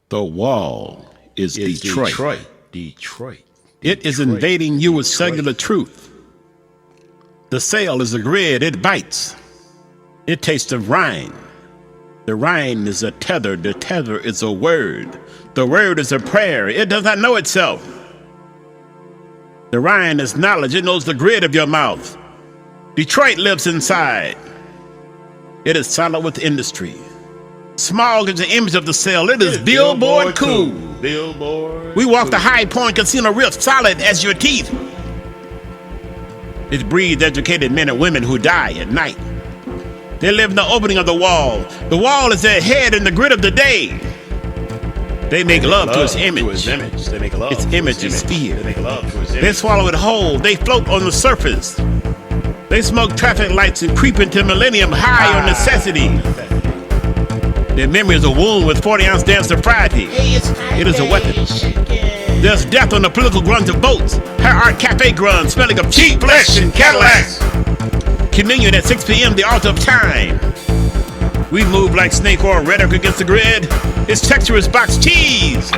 The wall is Detroit. Detroit. It is invading you with cellular truth. The sail is a grid, it bites. It tastes of rind. The rind is a tether, the tether is a word. The word is a prayer, it does not know itself. The rind is knowledge, it knows the grid of your mouth. Detroit lives inside. It is solid with industry. Smog is the image of the cell, it is billboard cool. Billboard. We walk the High Point Casino rift solid as your teeth. It breeds educated men and women who die at night. They live in the opening of the wall. The wall is their head in the grid of the day. They make love to its image. They make love. Its image is fear. They make love to its image. They swallow it whole. They float on the surface. They smoke traffic lights and creep into millennium high on necessity. Their memory is a wound with 40-ounce dance sobriety. It is a weapon. There's death on the political grunge of votes. Her art cafe grunge, smelling of cheap flesh and Cadillacs. Communion at 6 p.m., the altar of time. We move like snake oil rhetoric against the grid. Its texture is boxed cheese.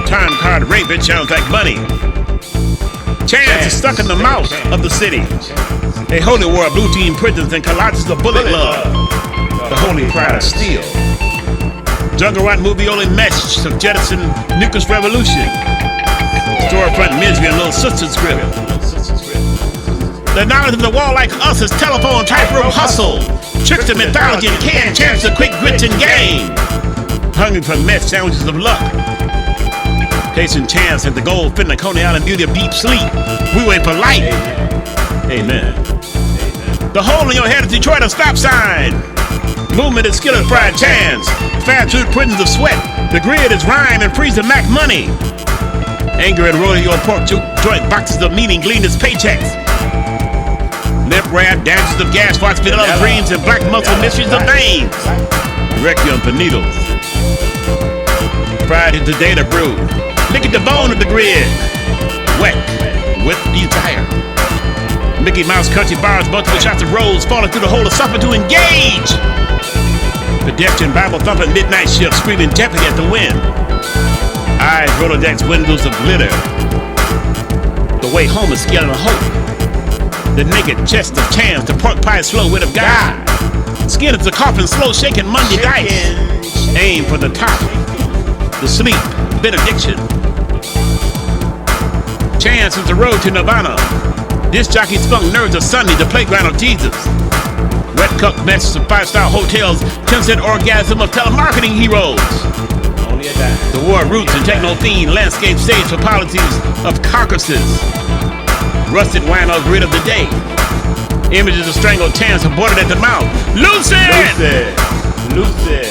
Time card rape, it sounds like money. Chance is stuck in the mouth of the city. A holy war of blue team prisons and collages of bullet love. The holy pride of steel. Juggernaut movie-only mesh of jettison nucleus revolution. Storefront misery and little sister's grip. The knowledge of the wall like us is telephone tightrope hustle. Tricks of mythology and canned champs of quick grits and game. Hungry for mess sandwiches of luck. Chasing chance at the gold fin the Coney Island beauty of deep sleep. We wait for light. Amen. The hole in your head is Detroit a stop sign. Movement is skillet fried chance. Fast food prisons of sweat. The grid is rhyme and freeze the Mac money. Anger and rolling your pork joint boxes of meaning gleaned as paychecks. Lip wrap, dances of gas, spots, vanilla dreams, and black muscle mysteries of veins. Requiem for needles. Fried into data brew. Lick at the bone of the grid. Wet with desire. Mickey Mouse country bars, multiple shots of rose falling through the hole of supper to engage. Pedestrian Bible thumping midnight shift screaming jeopardy at the wind. Eyes Rolodex windows of glitter. The way home is scaling a hope. The naked chest of chance, the pork pie slow wit of God. Skin is the coffin slow shaking Monday dice. Aim for the top. The sleep, benediction. Chance is the road to Nirvana. Disc jockey's funk nerves of Sunday, the playground of Jesus. Wet cup messes of five-star hotels, 10-cent orgasm of telemarketing heroes. Only a dime. The war roots and techno-themed landscape stage for policies of carcasses. Rusted wine on grid of the day. Images of strangled chance aborted at the mouth. Lucid!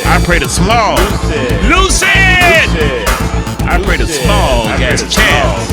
I pray to small. Lucid! I pray to small as chance.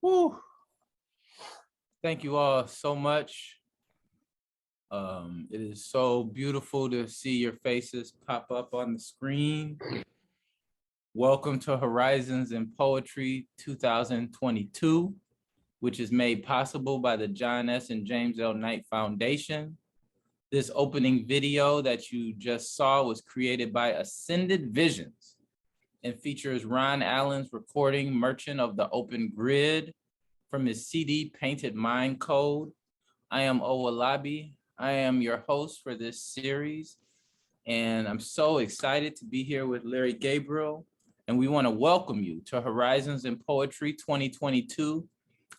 Woo. Thank you all so much. It is so beautiful to see your faces pop up on the screen. Welcome to Horizons in Poetry 2022, which is made possible by the John S. and James L. Knight Foundation. This opening video that you just saw was created by Ascended Visions and features Ron Allen's recording Merchant of the Open Grid from his CD Painted Mind Code. I am Owolabi. I am your host for this series, and I'm so excited to be here with Larry Gabriel, and we want to welcome you to Horizons in Poetry 2022,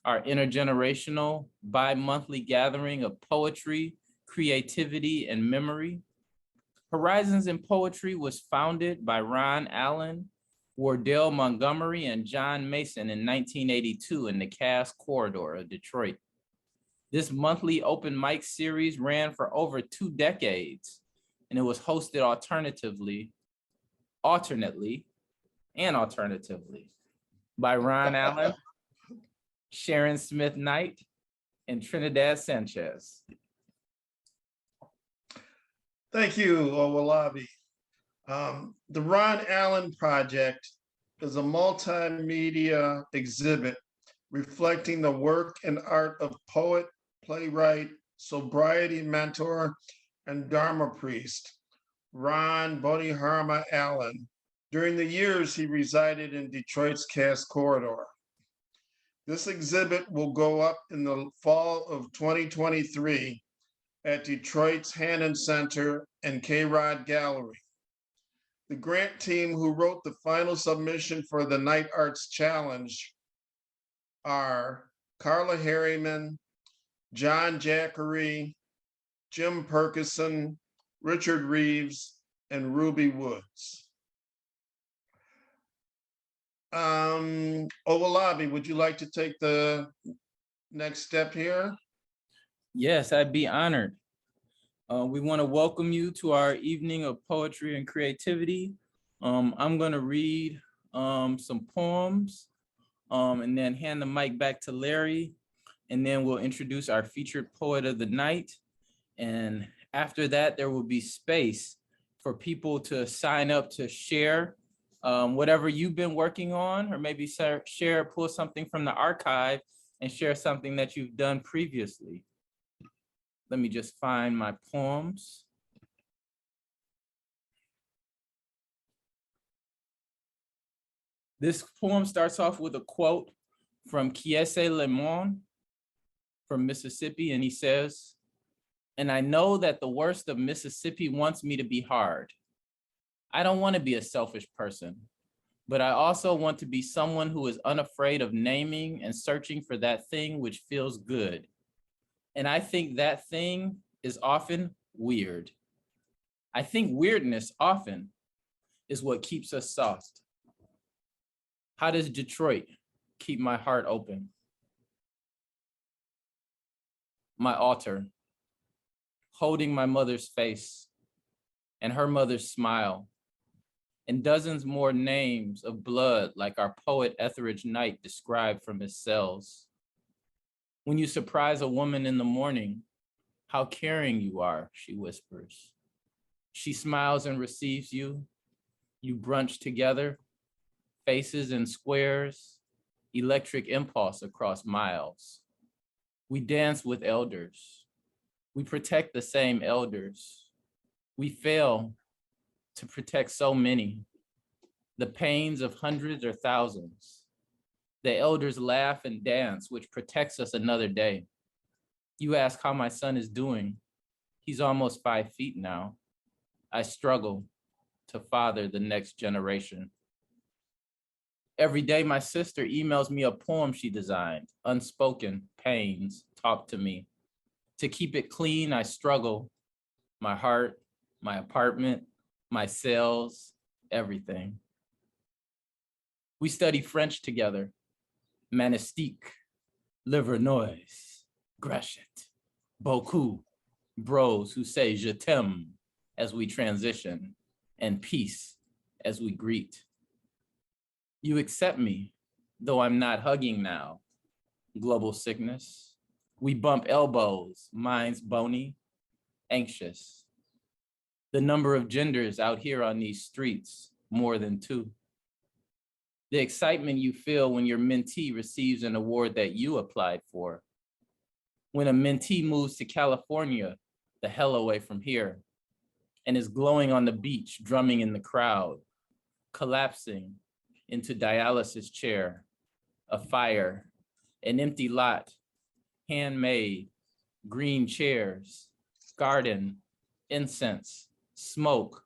our intergenerational bi-monthly gathering of poetry, creativity, and memory. Horizons in Poetry was founded by Ron Allen, Wardell Montgomery, and John Mason in 1982 in the Cass Corridor of Detroit. This monthly open mic series ran for over 2 decades, and it was hosted alternately by Ron Allen, Sharon Smith Knight, and Trinidad Sanchez. Thank you, Owolabi. The Ron Allen Project is a multimedia exhibit reflecting the work and art of poet, playwright, sobriety mentor, and Dharma priest, Ron Bodhidharma Allen. During the years he resided in Detroit's Cass Corridor. This exhibit will go up in the fall of 2023 at Detroit's Hannan Center and Kayrod Gallery. The grant team who wrote the final submission for the Night Arts Challenge are Carla Harriman, John Jacquese, Jim Perkison, Richard Reeves, and Ruby Woods. Owolabi, would you like to take the next step here? Yes, I'd be honored. We want to welcome you to our evening of poetry and creativity. I'm going to read some poems and then hand the mic back to Larry, and then we'll introduce our featured poet of the night. And after that, there will be space for people to sign up to share whatever you've been working on, or maybe pull something from the archive and share something that you've done previously. Let me just find my poems. This poem starts off with a quote from Jacquese Lemon from Mississippi, and he says, "And I know that the worst of Mississippi wants me to be hard. I don't want to be a selfish person, but I also want to be someone who is unafraid of naming and searching for that thing which feels good. And I think that thing is often weird. I think weirdness often is what keeps us soft. How does Detroit keep my heart open? My altar, holding my mother's face and her mother's smile, and dozens more names of blood like our poet Etheridge Knight described from his cells. When you surprise a woman in the morning, how caring you are, she whispers. She smiles and receives you. You brunch together, faces in squares, electric impulse across miles. We dance with elders. We protect the same elders. We fail to protect so many, the pains of hundreds or thousands. The elders laugh and dance, which protects us another day. You ask how my son is doing. He's almost 5 feet now. I struggle to father the next generation. Every day, my sister emails me a poem she designed. Unspoken pains talk to me. To keep it clean, I struggle. My heart, my apartment, my cells, everything. We study French together. Manistique, Livernois, Grachet, beaucoup, bros who say je t'aime as we transition, and peace as we greet. You accept me, though I'm not hugging now. Global sickness. We bump elbows, minds bony, anxious. The number of genders out here on these streets, more than 2. The excitement you feel when your mentee receives an award that you applied for. When a mentee moves to California, the hell away from here, and is glowing on the beach, drumming in the crowd, collapsing into dialysis chair, a fire, an empty lot, handmade, green chairs, garden, incense, smoke,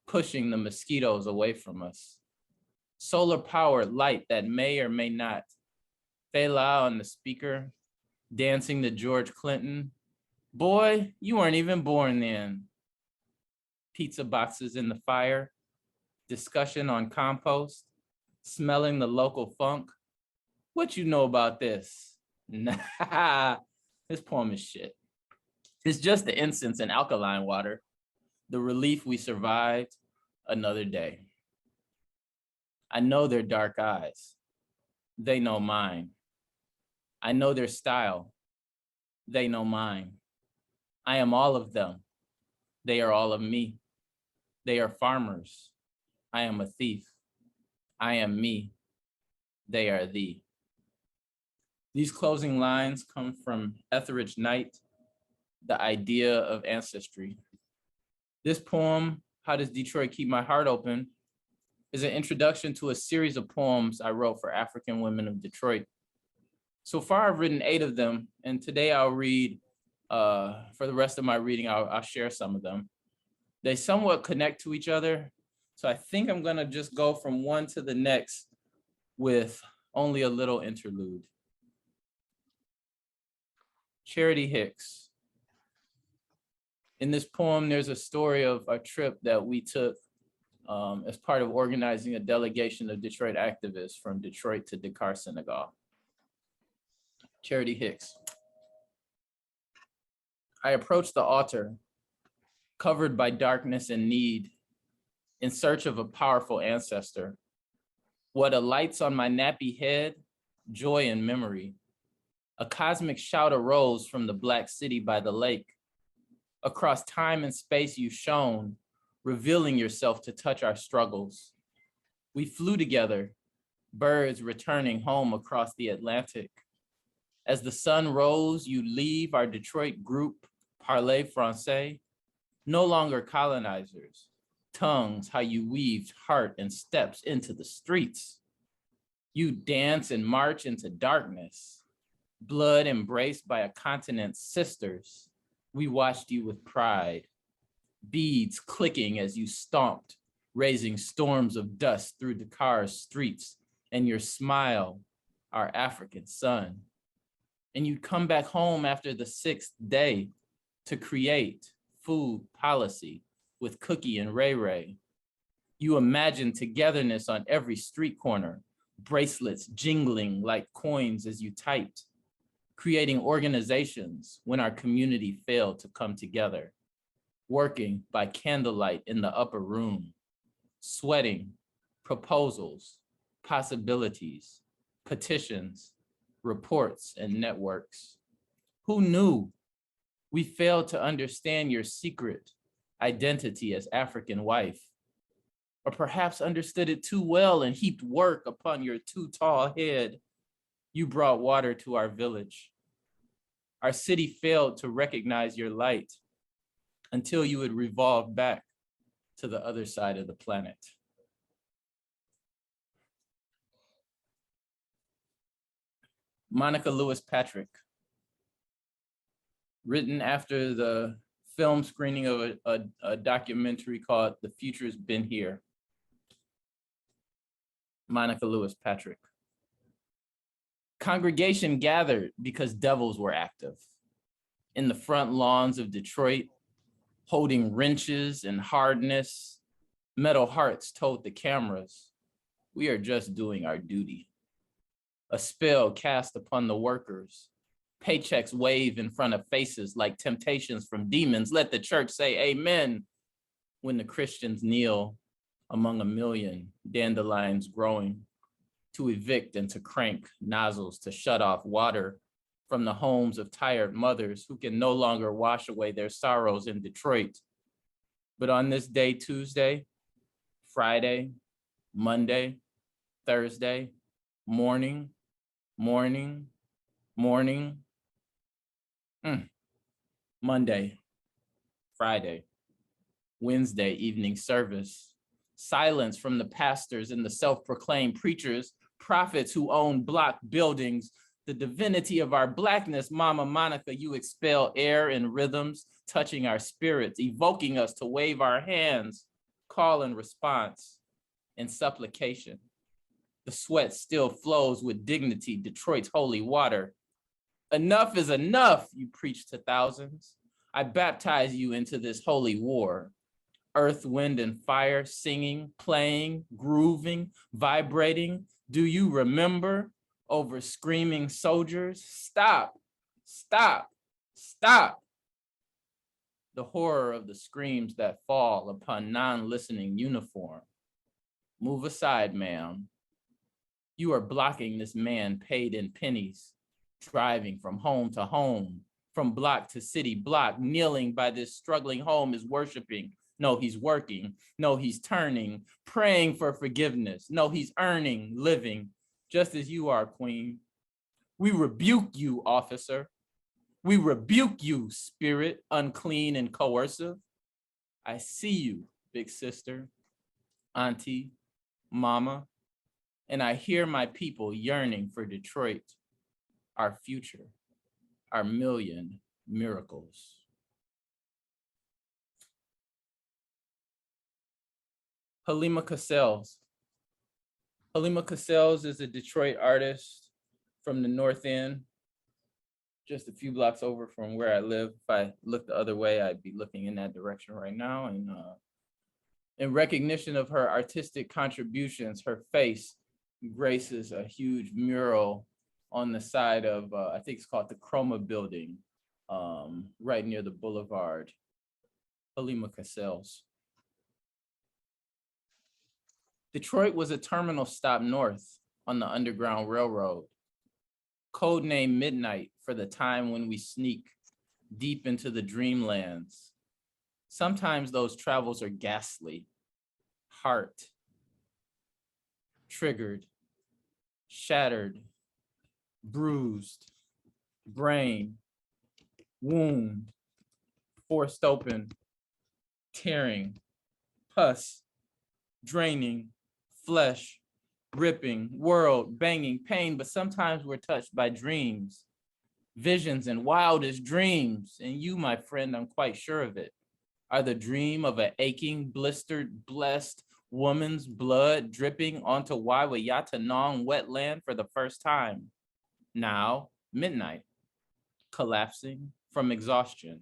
pushing the mosquitoes away from us. Solar powered light that may or may not. Fela on the speaker, dancing to George Clinton. Boy, you weren't even born then. Pizza boxes in the fire, discussion on compost, smelling the local funk. What you know about this? Nah, this poem is shit. It's just the incense and alkaline water, the relief we survived another day. I know their dark eyes. They know mine. I know their style. They know mine. I am all of them. They are all of me. They are farmers. I am a thief. I am me. They are thee. These closing lines come from Etheridge Knight, The Idea of Ancestry. This poem, How Does Detroit Keep My Heart Open, is an introduction to a series of poems I wrote for African women of Detroit. So far, I've written 8 of them, and today I'll read, for the rest of my reading, I'll share some of them. They somewhat connect to each other, so I think I'm gonna just go from one to the next with only a little interlude. Charity Hicks. In this poem, there's a story of a trip that we took as part of organizing a delegation of Detroit activists from Detroit to Dakar, Senegal. Charity Hicks. I approached the altar, covered by darkness and need, in search of a powerful ancestor. What alights on my nappy head, joy and memory. A cosmic shout arose from the Black city by the lake. Across time and space you shone, revealing yourself to touch our struggles. We flew together, birds returning home across the Atlantic. As the sun rose, you leave our Detroit group, Parler Français, no longer colonizers, tongues how you weaved heart and steps into the streets. You dance and march into darkness, blood embraced by a continent's sisters. We watched you with pride, beads clicking as you stomped, raising storms of dust through Dakar's streets, and your smile, our African sun. And you'd come back home after the 6th day to create food policy with Cookie and Ray Ray. You imagined togetherness on every street corner, bracelets jingling like coins as you typed, creating organizations when our community failed to come together, working by candlelight in the upper room, sweating, proposals, possibilities, petitions, reports, and networks. Who knew? We failed to understand your secret identity as African wife, or perhaps understood it too well and heaped work upon your too tall head. You brought water to our village. Our city failed to recognize your light until you had revolved back to the other side of the planet. Monica Lewis Patrick, written after the film screening of a documentary called The Future's Been Here. Monica Lewis Patrick. Congregation gathered because devils were active in the front lawns of Detroit, holding wrenches and hardness. Metal hearts told the cameras, we are just doing our duty. A spell cast upon the workers. Paychecks wave in front of faces like temptations from demons. Let the church say amen when the Christians kneel among a million dandelions growing, to evict and to crank nozzles to shut off water from the homes of tired mothers who can no longer wash away their sorrows in Detroit. But on this day, Tuesday, Friday, Monday, Thursday, morning, Monday, Friday, Wednesday evening service, silence from the pastors and the self-proclaimed preachers, prophets who own block buildings, the divinity of our Blackness, Mama Monica, you expel air and rhythms, touching our spirits, evoking us to wave our hands, call and response, and supplication. The sweat still flows with dignity, Detroit's holy water. Enough is enough, you preach to thousands. I baptize you into this holy war. Earth, wind, and fire, singing, playing, grooving, vibrating. Do you remember? Over screaming soldiers, stop, stop, stop. The horror of the screams that fall upon non-listening uniform. Move aside, ma'am. You are blocking this man paid in pennies, driving from home to home, from block to city block, kneeling by this struggling home is worshiping. No, he's working. No, he's turning, praying for forgiveness. No, he's earning, living, just as you are, Queen. We rebuke you, officer. We rebuke you, spirit, unclean and coercive. I see you, big sister, auntie, mama, and I hear my people yearning for Detroit, our future, our million miracles. Halima Cassels. Halima Cassels is a Detroit artist from the North End, just a few blocks over from where I live. If I looked the other way, I'd be looking in that direction right now. And in recognition of her artistic contributions, her face graces a huge mural on the side of, I think it's called the Chroma Building, right near the boulevard. Halima Cassels. Detroit was a terminal stop north on the Underground Railroad, codenamed Midnight for the time when we sneak deep into the dreamlands. Sometimes those travels are ghastly, heart, triggered, shattered, bruised, brain, wound, forced open, tearing, pus, draining, flesh, ripping, world, banging, pain, but sometimes we're touched by dreams, visions and wildest dreams. And you, my friend, I'm quite sure of it, are the dream of an aching, blistered, blessed woman's blood dripping onto Waiwayatanong wetland for the first time. Now, midnight, collapsing from exhaustion.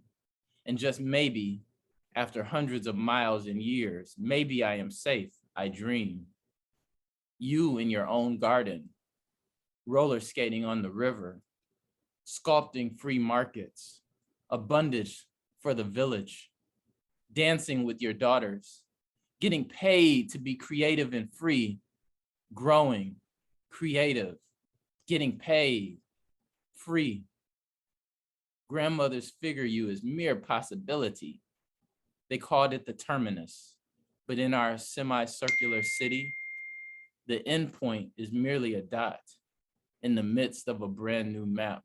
And just maybe, after hundreds of miles and years, maybe I am safe, I dream. You in your own garden, roller skating on the river, sculpting free markets, abundance for the village, dancing with your daughters, getting paid to be creative and free, growing, creative, getting paid, free. Grandmothers figure you as mere possibility. They called it the terminus, but in our semicircular city, the endpoint is merely a dot in the midst of a brand new map.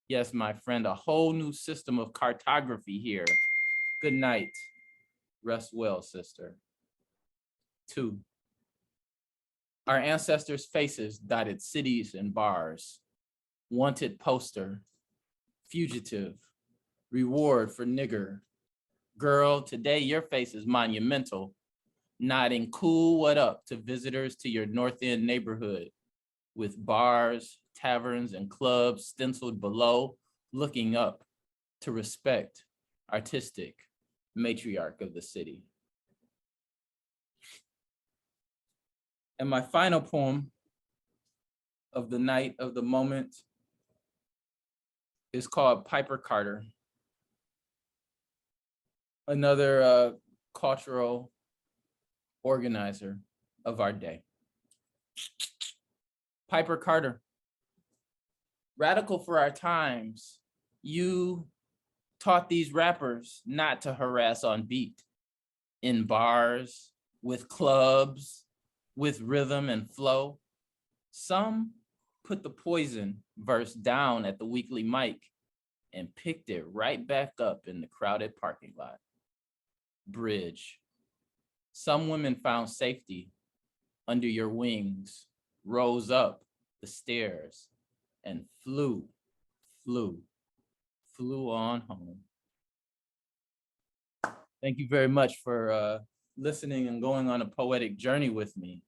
Yes, my friend, a whole new system of cartography here. Good night. Rest well, sister. 2. Our ancestors' faces dotted cities and bars. Wanted poster, fugitive, reward for nigger. Girl, today your face is monumental, nodding cool what up to visitors to your North End neighborhood with bars, taverns, and clubs stenciled below, looking up to respect artistic matriarch of the city. And my final poem of the night, of the moment, is called Piper Carter, another cultural organizer of our day. Piper Carter, radical for our times, you taught these rappers not to harass on beat, in bars, with clubs, with rhythm and flow. Some put the poison verse down at the weekly mic and picked it right back up in the crowded parking lot. Bridge. Some women found safety under your wings, rose up the stairs, and flew on home. Thank you very much for listening and going on a poetic journey with me.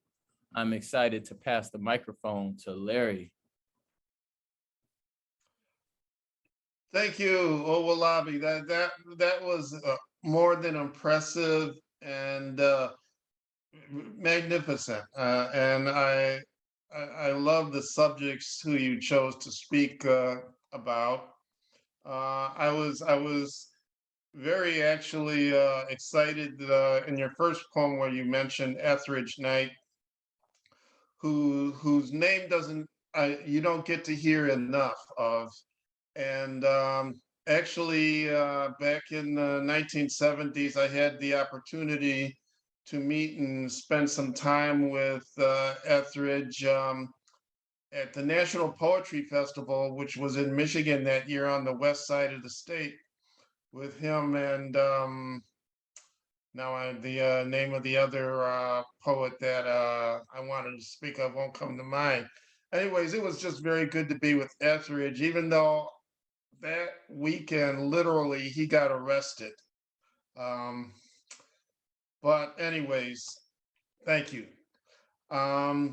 I'm excited to pass the microphone to Larry. Thank you, Owolabi. That was more than impressive and magnificent. And I love the subjects who you chose to speak about. I was very actually excited in your first poem where you mentioned Etheridge Knight, whose name you don't get to hear enough of. And actually, back in the 1970s, I had the opportunity to meet and spend some time with Etheridge at the National Poetry Festival, which was in Michigan that year on the west side of the state, with him and now the name of the other poet that I wanted to speak of won't come to mind. Anyways, it was just very good to be with Etheridge, even though that weekend, literally, he got arrested. But anyways, thank you. I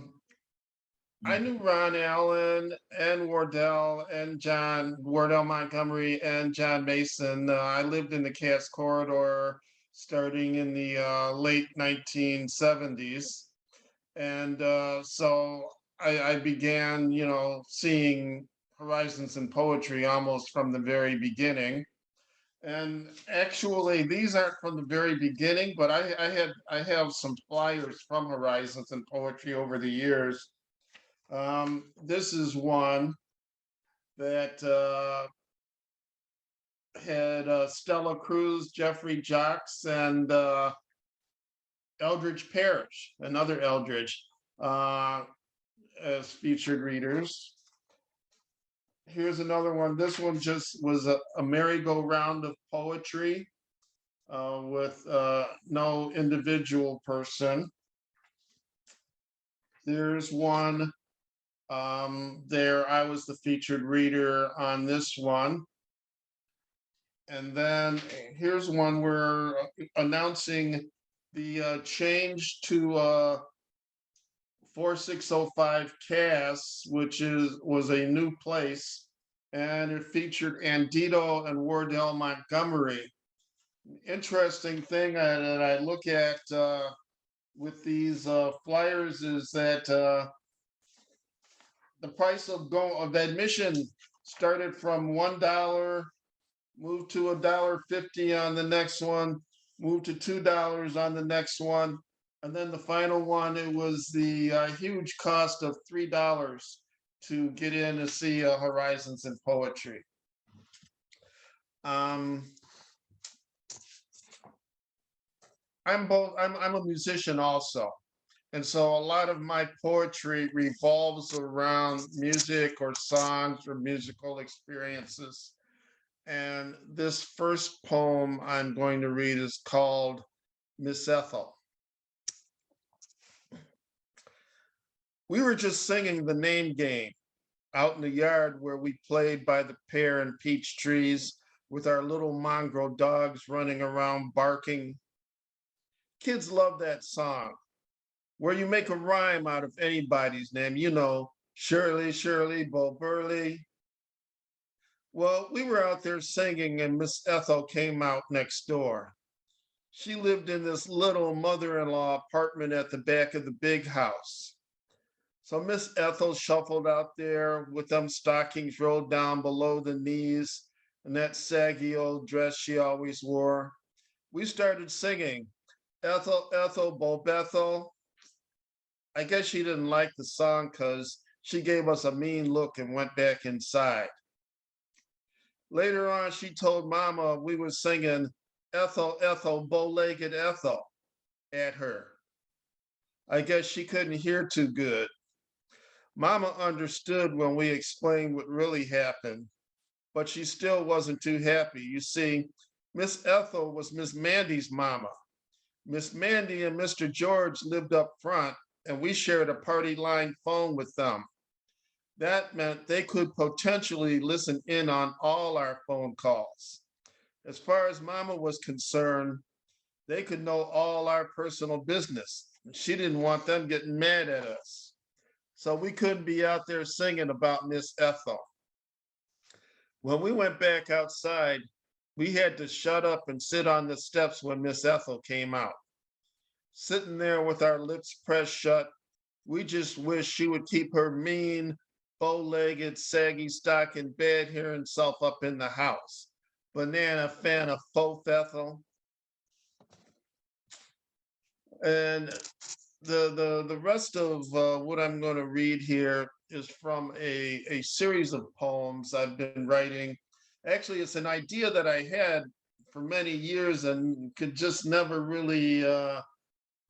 knew Ron Allen and Wardell Montgomery and John Mason. I lived in the Cass Corridor starting in the late 1970s. And so I began, seeing horizons in poetry almost from the very beginning. And actually, these aren't from the very beginning, but I have some flyers from Horizons in Poetry over the years. This is one that had Stella Cruz, Jeffrey Jacques, and Eldridge Parrish, another Eldridge, as featured readers. Here's another one. This one just was a merry-go-round of poetry with no individual person. There's one there. I was the featured reader on this one. And then here's one we're announcing the change to 4605 Cass, which was a new place, and it featured Andito and Wardell Montgomery. Interesting thing that I look at with these flyers is that the price of admission started from $1, moved to $1.50 on the next one, moved to $2 on the next one. And then the final one, it was the huge cost of $3 to get in to see Horizons in Poetry. I'm a musician also. And so a lot of my poetry revolves around music or songs or musical experiences. And this first poem I'm going to read is called Miss Ethel. We were just singing the name game out in the yard where we played by the pear and peach trees with our little mongrel dogs running around barking. Kids love that song where you make a rhyme out of anybody's name, Shirley, Shirley, Bo Burley. Well, we were out there singing and Miss Ethel came out next door. She lived in this little mother-in-law apartment at the back of the big house. So Miss Ethel shuffled out there with them stockings rolled down below the knees and that saggy old dress she always wore. We started singing, Ethel, Ethel, Bo Bethel. I guess she didn't like the song because she gave us a mean look and went back inside. Later on, she told Mama we were singing Ethel, Ethel, bow-legged Ethel at her. I guess she couldn't hear too good. Mama understood when we explained what really happened, but she still wasn't too happy. You see, Miss Ethel was Miss Mandy's mama. Miss Mandy and Mr. George lived up front, and we shared a party line phone with them. That meant they could potentially listen in on all our phone calls. As far as Mama was concerned, they could know all our personal business. She didn't want them getting mad at us. So we couldn't be out there singing about Miss Ethel. When we went back outside, we had to shut up and sit on the steps when Miss Ethel came out. Sitting there with our lips pressed shut, we just wish she would keep her mean, bow-legged, saggy stocking, bad-hearing self up in the house. Banana fan of faux Ethel. And the rest of what I'm going to read here is from a series of poems I've been writing. Actually, it's an idea that I had for many years and could just never really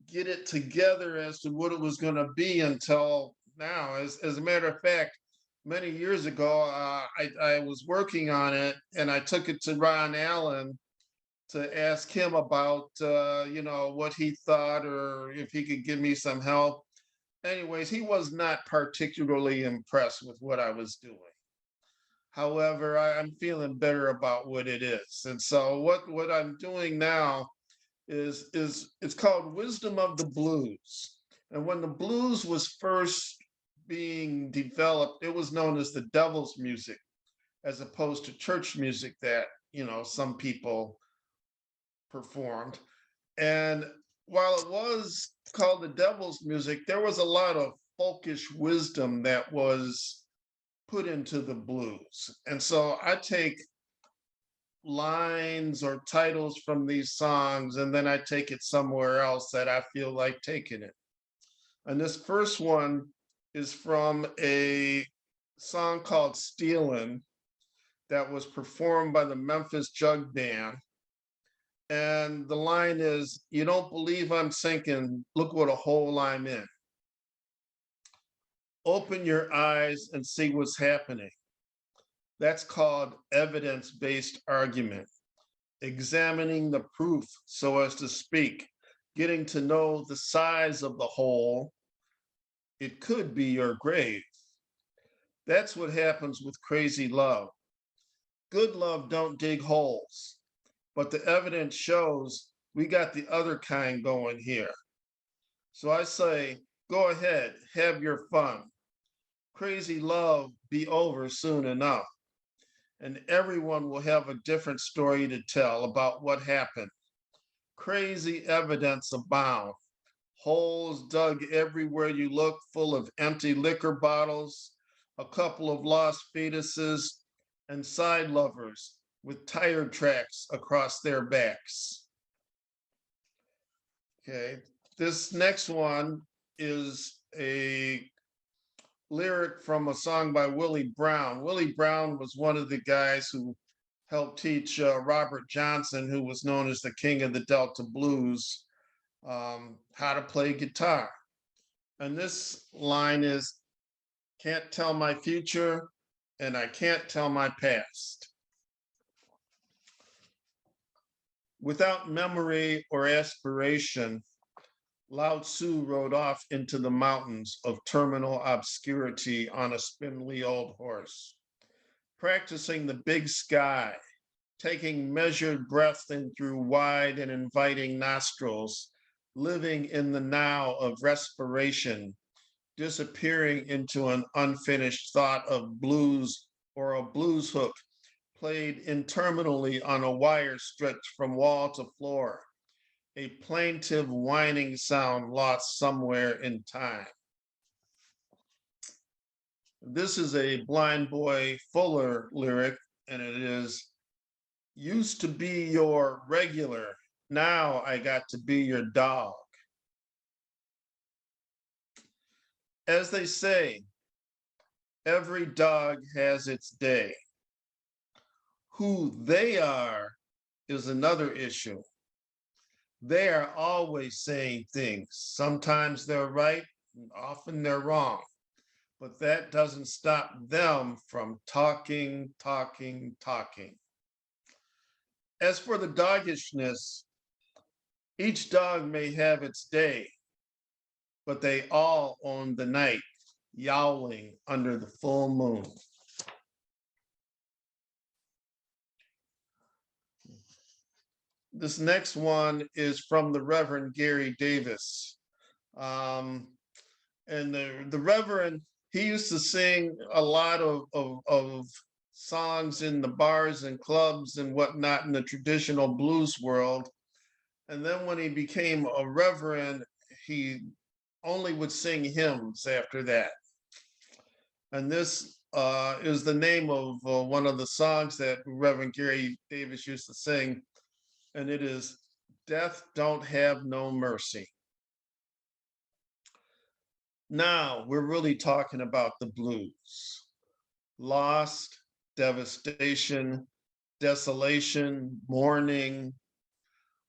get it together as to what it was going to be until now. As a matter of fact, many years ago, I was working on it and I took it to Ron Allen to ask him about, what he thought or if he could give me some help. Anyways, he was not particularly impressed with what I was doing. However, I'm feeling better about what it is. And so what I'm doing now is it's called Wisdom of the Blues. And when the blues was first being developed, it was known as the devil's music, as opposed to church music that, some people performed. And while it was called the devil's music, there was a lot of folkish wisdom that was put into the blues. And so I take lines or titles from these songs and then I take it somewhere else that I feel like taking it. And this first one is from a song called Stealin' that was performed by the Memphis Jug Band. And the line is, "You don't believe I'm sinking, look what a hole I'm in. Open your eyes and see what's happening." That's called evidence-based argument, examining the proof so as to speak, getting to know the size of the hole. It could be your grave. That's what happens with crazy love. Good love don't dig holes, but the evidence shows we got the other kind going here. So I say, go ahead, have your fun. Crazy love be over soon enough. And everyone will have a different story to tell about what happened. Crazy evidence abound. Holes dug everywhere you look, full of empty liquor bottles, a couple of lost fetuses, and side lovers with tire tracks across their backs. Okay, this next one is a lyric from a song by Willie Brown. Willie Brown was one of the guys who helped teach Robert Johnson, who was known as the king of the Delta Blues, how to play guitar. And this line is, "Can't tell my future and I can't tell my past." Without memory or aspiration, Lao Tzu rode off into the mountains of terminal obscurity on a spindly old horse, practicing the big sky, taking measured breath in through wide and inviting nostrils, living in the now of respiration, disappearing into an unfinished thought of blues or a blues hook played interminably on a wire stretched from wall to floor, a plaintive whining sound lost somewhere in time. This is a Blind Boy Fuller lyric, and it is, "Used to be your regular, now I got to be your dog." As they say, every dog has its day. Who they are is another issue. They are always saying things. Sometimes they're right, and often they're wrong. but that doesn't stop them from talking, talking, talking. As for the doggishness, each dog may have its day, but they all own the night, yowling under the full moon. This next one is from the Reverend Gary Davis. And the Reverend, he used to sing a lot of songs in the bars and clubs and whatnot in the traditional blues world. And then when he became a Reverend, he only would sing hymns after that. And this is the name of one of the songs that Reverend Gary Davis used to sing. And it is Death Don't Have No Mercy. Now we're really talking about the blues. Lost, devastation, desolation, mourning,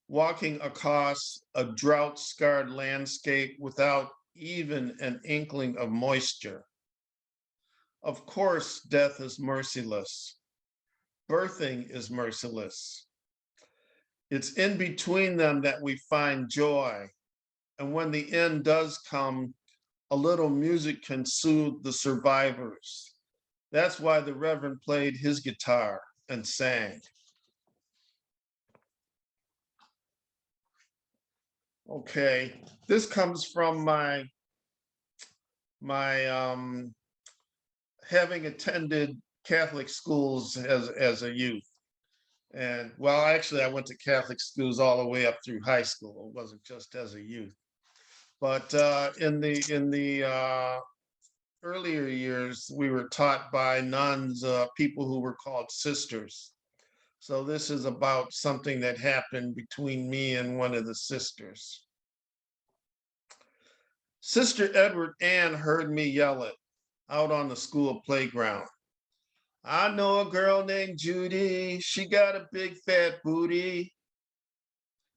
walking across a drought-scarred landscape without even an inkling of moisture. Of course, death is merciless. Birthing is merciless. It's in between them that we find joy. And when the end does come, a little music can soothe the survivors. That's why the Reverend played his guitar and sang. Okay, this comes from my having attended Catholic schools as a youth. And well, actually, I went to Catholic schools all the way up through high school. It wasn't just as a youth. But in the earlier years, we were taught by nuns, people who were called sisters. So this is about something that happened between me and one of the sisters. Sister Edward Ann heard me yell it out on the school playground. I know a girl named Judy. She got a big fat booty.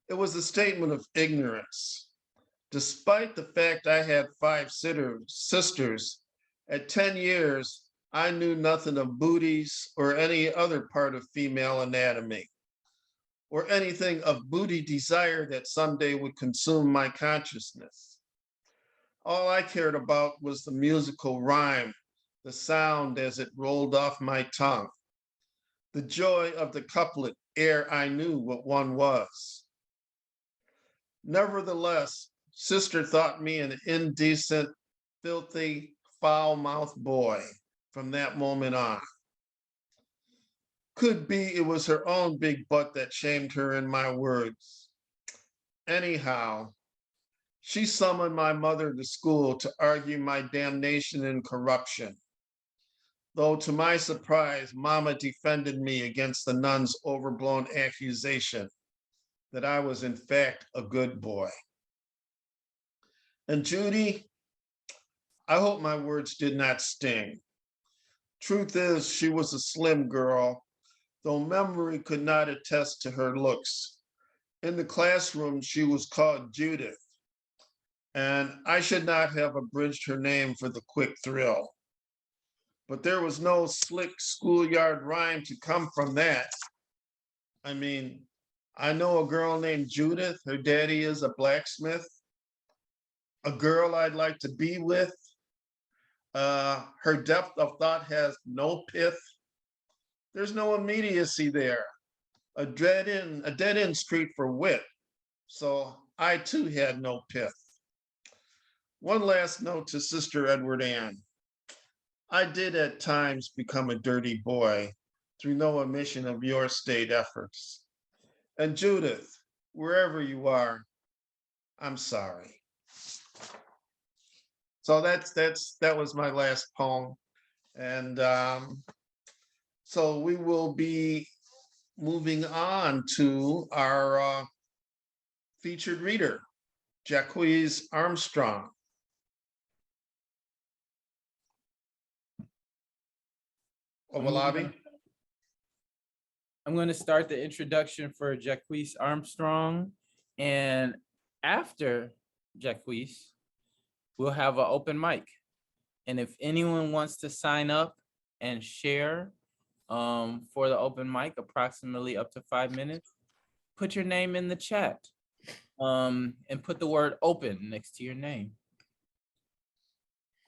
It was a statement of ignorance. Despite the fact I had 5 sisters, at 10 years, I knew nothing of booties or any other part of female anatomy, or anything of booty desire that someday would consume my consciousness. All I cared about was the musical rhyme, the sound as it rolled off my tongue, the joy of the couplet ere I knew what one was. Nevertheless, sister thought me an indecent, filthy, foul-mouthed boy from that moment on. Could be it was her own big butt that shamed her in my words. Anyhow, she summoned my mother to school to argue my damnation and corruption. Though to my surprise, Mama defended me against the nun's overblown accusation that I was in fact a good boy. And Judy, I hope my words did not sting. Truth is, she was a slim girl, though memory could not attest to her looks. In the classroom, she was called Judith, and I should not have abridged her name for the quick thrill. But there was no slick schoolyard rhyme to come from that. I mean, I know a girl named Judith. Her daddy is a blacksmith. A girl I'd like to be with. Her depth of thought has no pith. There's no immediacy there. A dead-end street for wit. So I too had no pith. One last note to Sister Edward Ann. I did at times become a dirty boy through no omission of your state efforts. And Judith, wherever you are, I'm sorry. So that was my last poem. And so we will be moving on to our featured reader, Jacquese Armstrong. Owolabi. I'm going to start the introduction for Jacquese Armstrong, and after Jacquese, we'll have an open mic. And if anyone wants to sign up and share for the open mic, approximately up to 5 minutes, put your name in the chat and put the word open next to your name.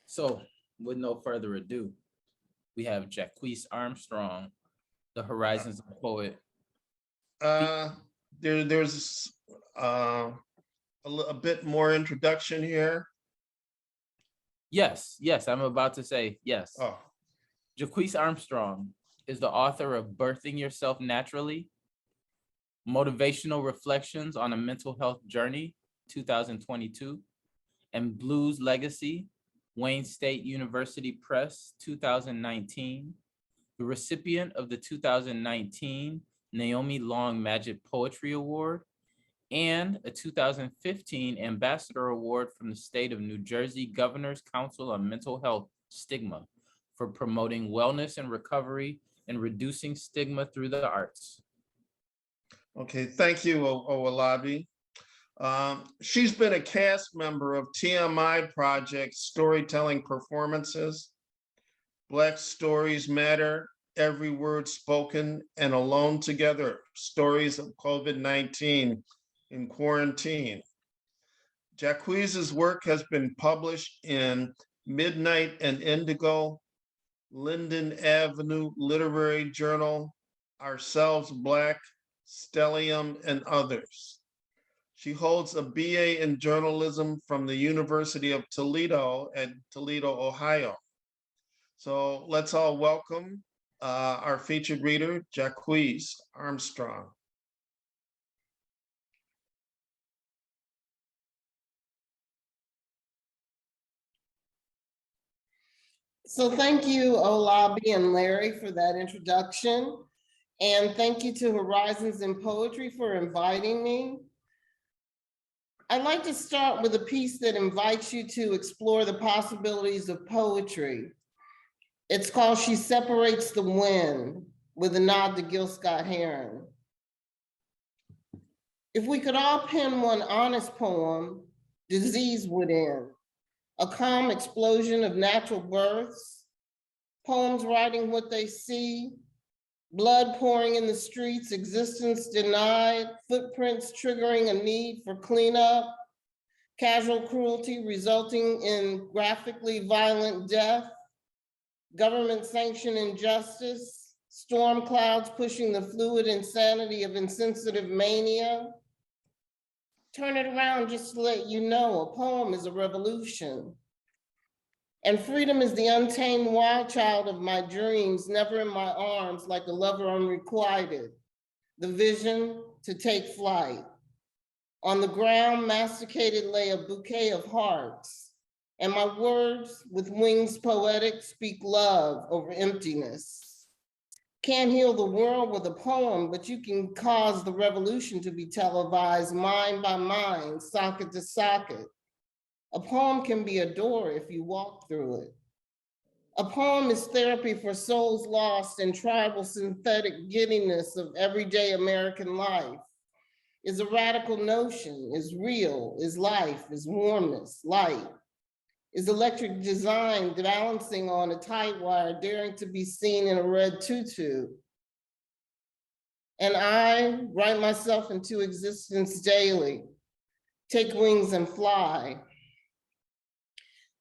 So with no further ado, we have Jacquese Armstrong, the Horizons of Poet. There's a bit more introduction here. Yes, I'm about to say yes. Oh, Jacquese Armstrong is the author of Birthing Yourself Naturally, Motivational Reflections on a Mental Health Journey, 2022, and Blues Legacy, Wayne State University Press, 2019, the recipient of the 2019 Naomi Long Madgett Poetry Award, and a 2015 Ambassador Award from the state of New Jersey Governor's Council on Mental Health Stigma for promoting wellness and recovery and reducing stigma through the arts. okay. Thank you, Owolabi. She's been a cast member of TMI Project Storytelling Performances, Black Stories Matter, Every Word Spoken, and Alone Together, Stories of COVID-19 in Quarantine. Jacquese's work has been published in Midnight and Indigo, Linden Avenue Literary Journal, Ourselves Black, Stellium, and others. She holds a BA in journalism from the University of Toledo at Toledo, Ohio. So let's all welcome our featured reader, Jacquese Armstrong. So thank you, Olabi and Larry, for that introduction. And thank you to Horizons in Poetry for inviting me. I'd like to start with a piece that invites you to explore the possibilities of poetry. It's called She Separates the Wind, with a nod to Gil Scott-Heron. If we could all pen one honest poem, disease would end. A calm explosion of natural births, poems writing what they see, blood pouring in the streets, existence denied, footprints triggering a need for cleanup, casual cruelty resulting in graphically violent death, government sanctioned injustice, storm clouds pushing the fluid insanity of insensitive mania. Turn it around just to let you know a poem is a revolution. And freedom is the untamed wild child of my dreams, never in my arms like a lover unrequited. The vision to take flight. On the ground, masticated lay a bouquet of hearts. And my words with wings poetic speak love over emptiness. Can't heal the world with a poem, but you can cause the revolution to be televised mind by mind, socket to socket. A poem can be a door if you walk through it. A poem is therapy for souls lost in tribal synthetic giddiness of everyday American life. Is a radical notion, is real, is life, is warmness, light. Is electric design balancing on a tight wire, daring to be seen in a red tutu. And I write myself into existence daily, take wings and fly.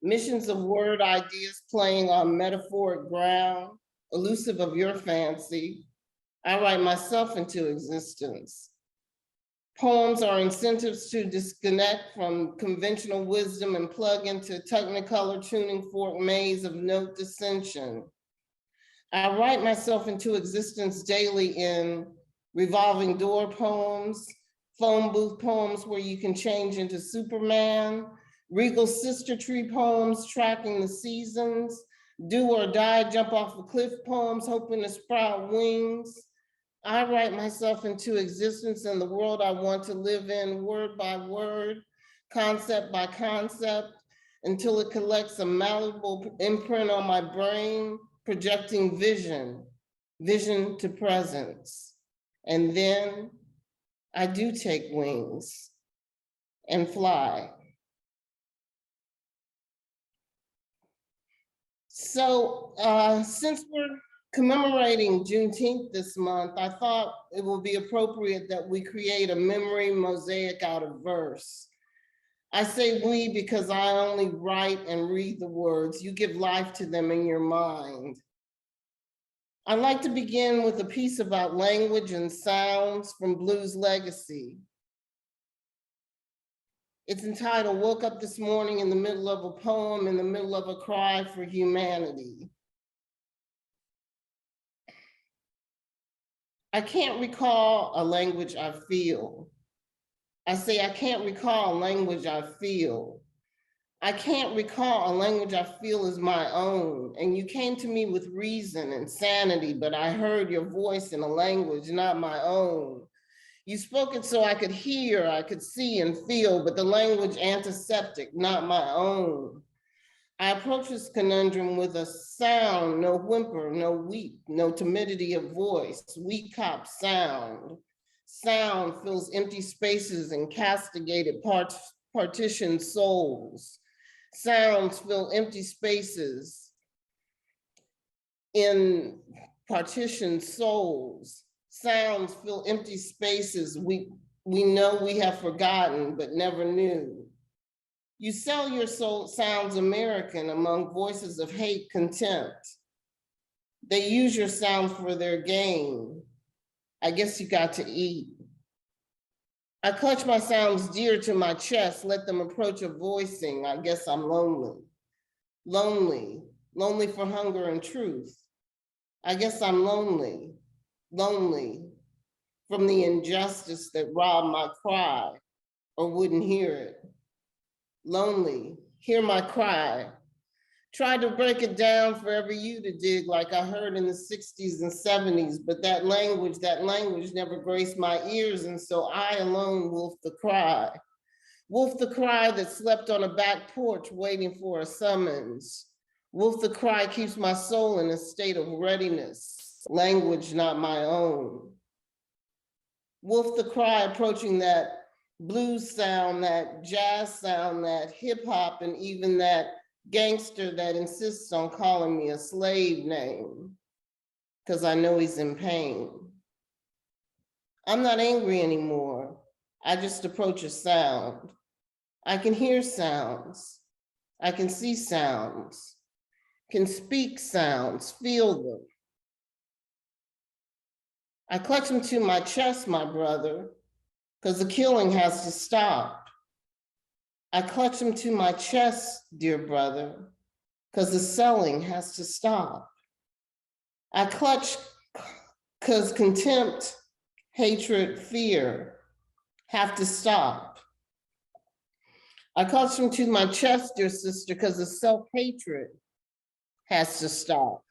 Missions of word ideas playing on metaphoric ground, elusive of your fancy. I write myself into existence. Poems are incentives to disconnect from conventional wisdom and plug into Technicolor tuning fork maze of note dissension. I write myself into existence daily in revolving door poems, phone booth poems where you can change into Superman, regal sister tree poems tracking the seasons, do or die, jump off a cliff poems hoping to sprout wings. I write myself into existence in the world I want to live in, word by word, concept by concept, until it collects a malleable imprint on my brain, projecting vision, vision to presence. And then I do take wings and fly. So since we're commemorating Juneteenth this month, I thought it would be appropriate that we create a memory mosaic out of verse. I say we because I only write and read the words. You give life to them in your mind. I'd like to begin with a piece about language and sounds from Blues Legacy. It's entitled, Woke Up This Morning in the Middle of a Poem, in the Middle of a Cry for Humanity. I can't recall a language I feel. I say I can't recall a language I feel. I can't recall a language I feel is my own. And you came to me with reason and sanity, but I heard your voice in a language not my own. You spoke it so I could hear, I could see and feel, but the language antiseptic, not my own. I approach this conundrum with a sound, no whimper, no weep, no timidity of voice, weak cop sound. Sound fills empty spaces and castigated partitioned souls. Sounds fill empty spaces in partitioned souls. Sounds fill empty spaces we know we have forgotten but never knew. You sell your soul sounds American among voices of hate, contempt. They use your sound for their gain. I guess you got to eat. I clutch my sounds dear to my chest, let them approach a voicing. I guess I'm lonely. Lonely, lonely for hunger and truth. I guess I'm lonely, lonely from the injustice that robbed my cry or wouldn't hear it. Lonely, hear my cry. Tried to break it down for every you to dig like I heard in the 60s and 70s, but that language never graced my ears, and so I alone wolfed the cry. Wolfed the cry that slept on a back porch waiting for a summons. Wolf the cry keeps my soul in a state of readiness, language not my own. Wolf the cry approaching that blues sound, that jazz sound, that hip hop, and even that gangster that insists on calling me a slave name because I know he's in pain. I'm not angry anymore. I just approach a sound. I can hear sounds. I can see sounds, can speak sounds, feel them. I clutch them to my chest, my brother, because the killing has to stop. I clutch them to my chest, dear brother, because the selling has to stop. I clutch because contempt, hatred, fear have to stop. I clutch them to my chest, dear sister, because the self-hatred has to stop.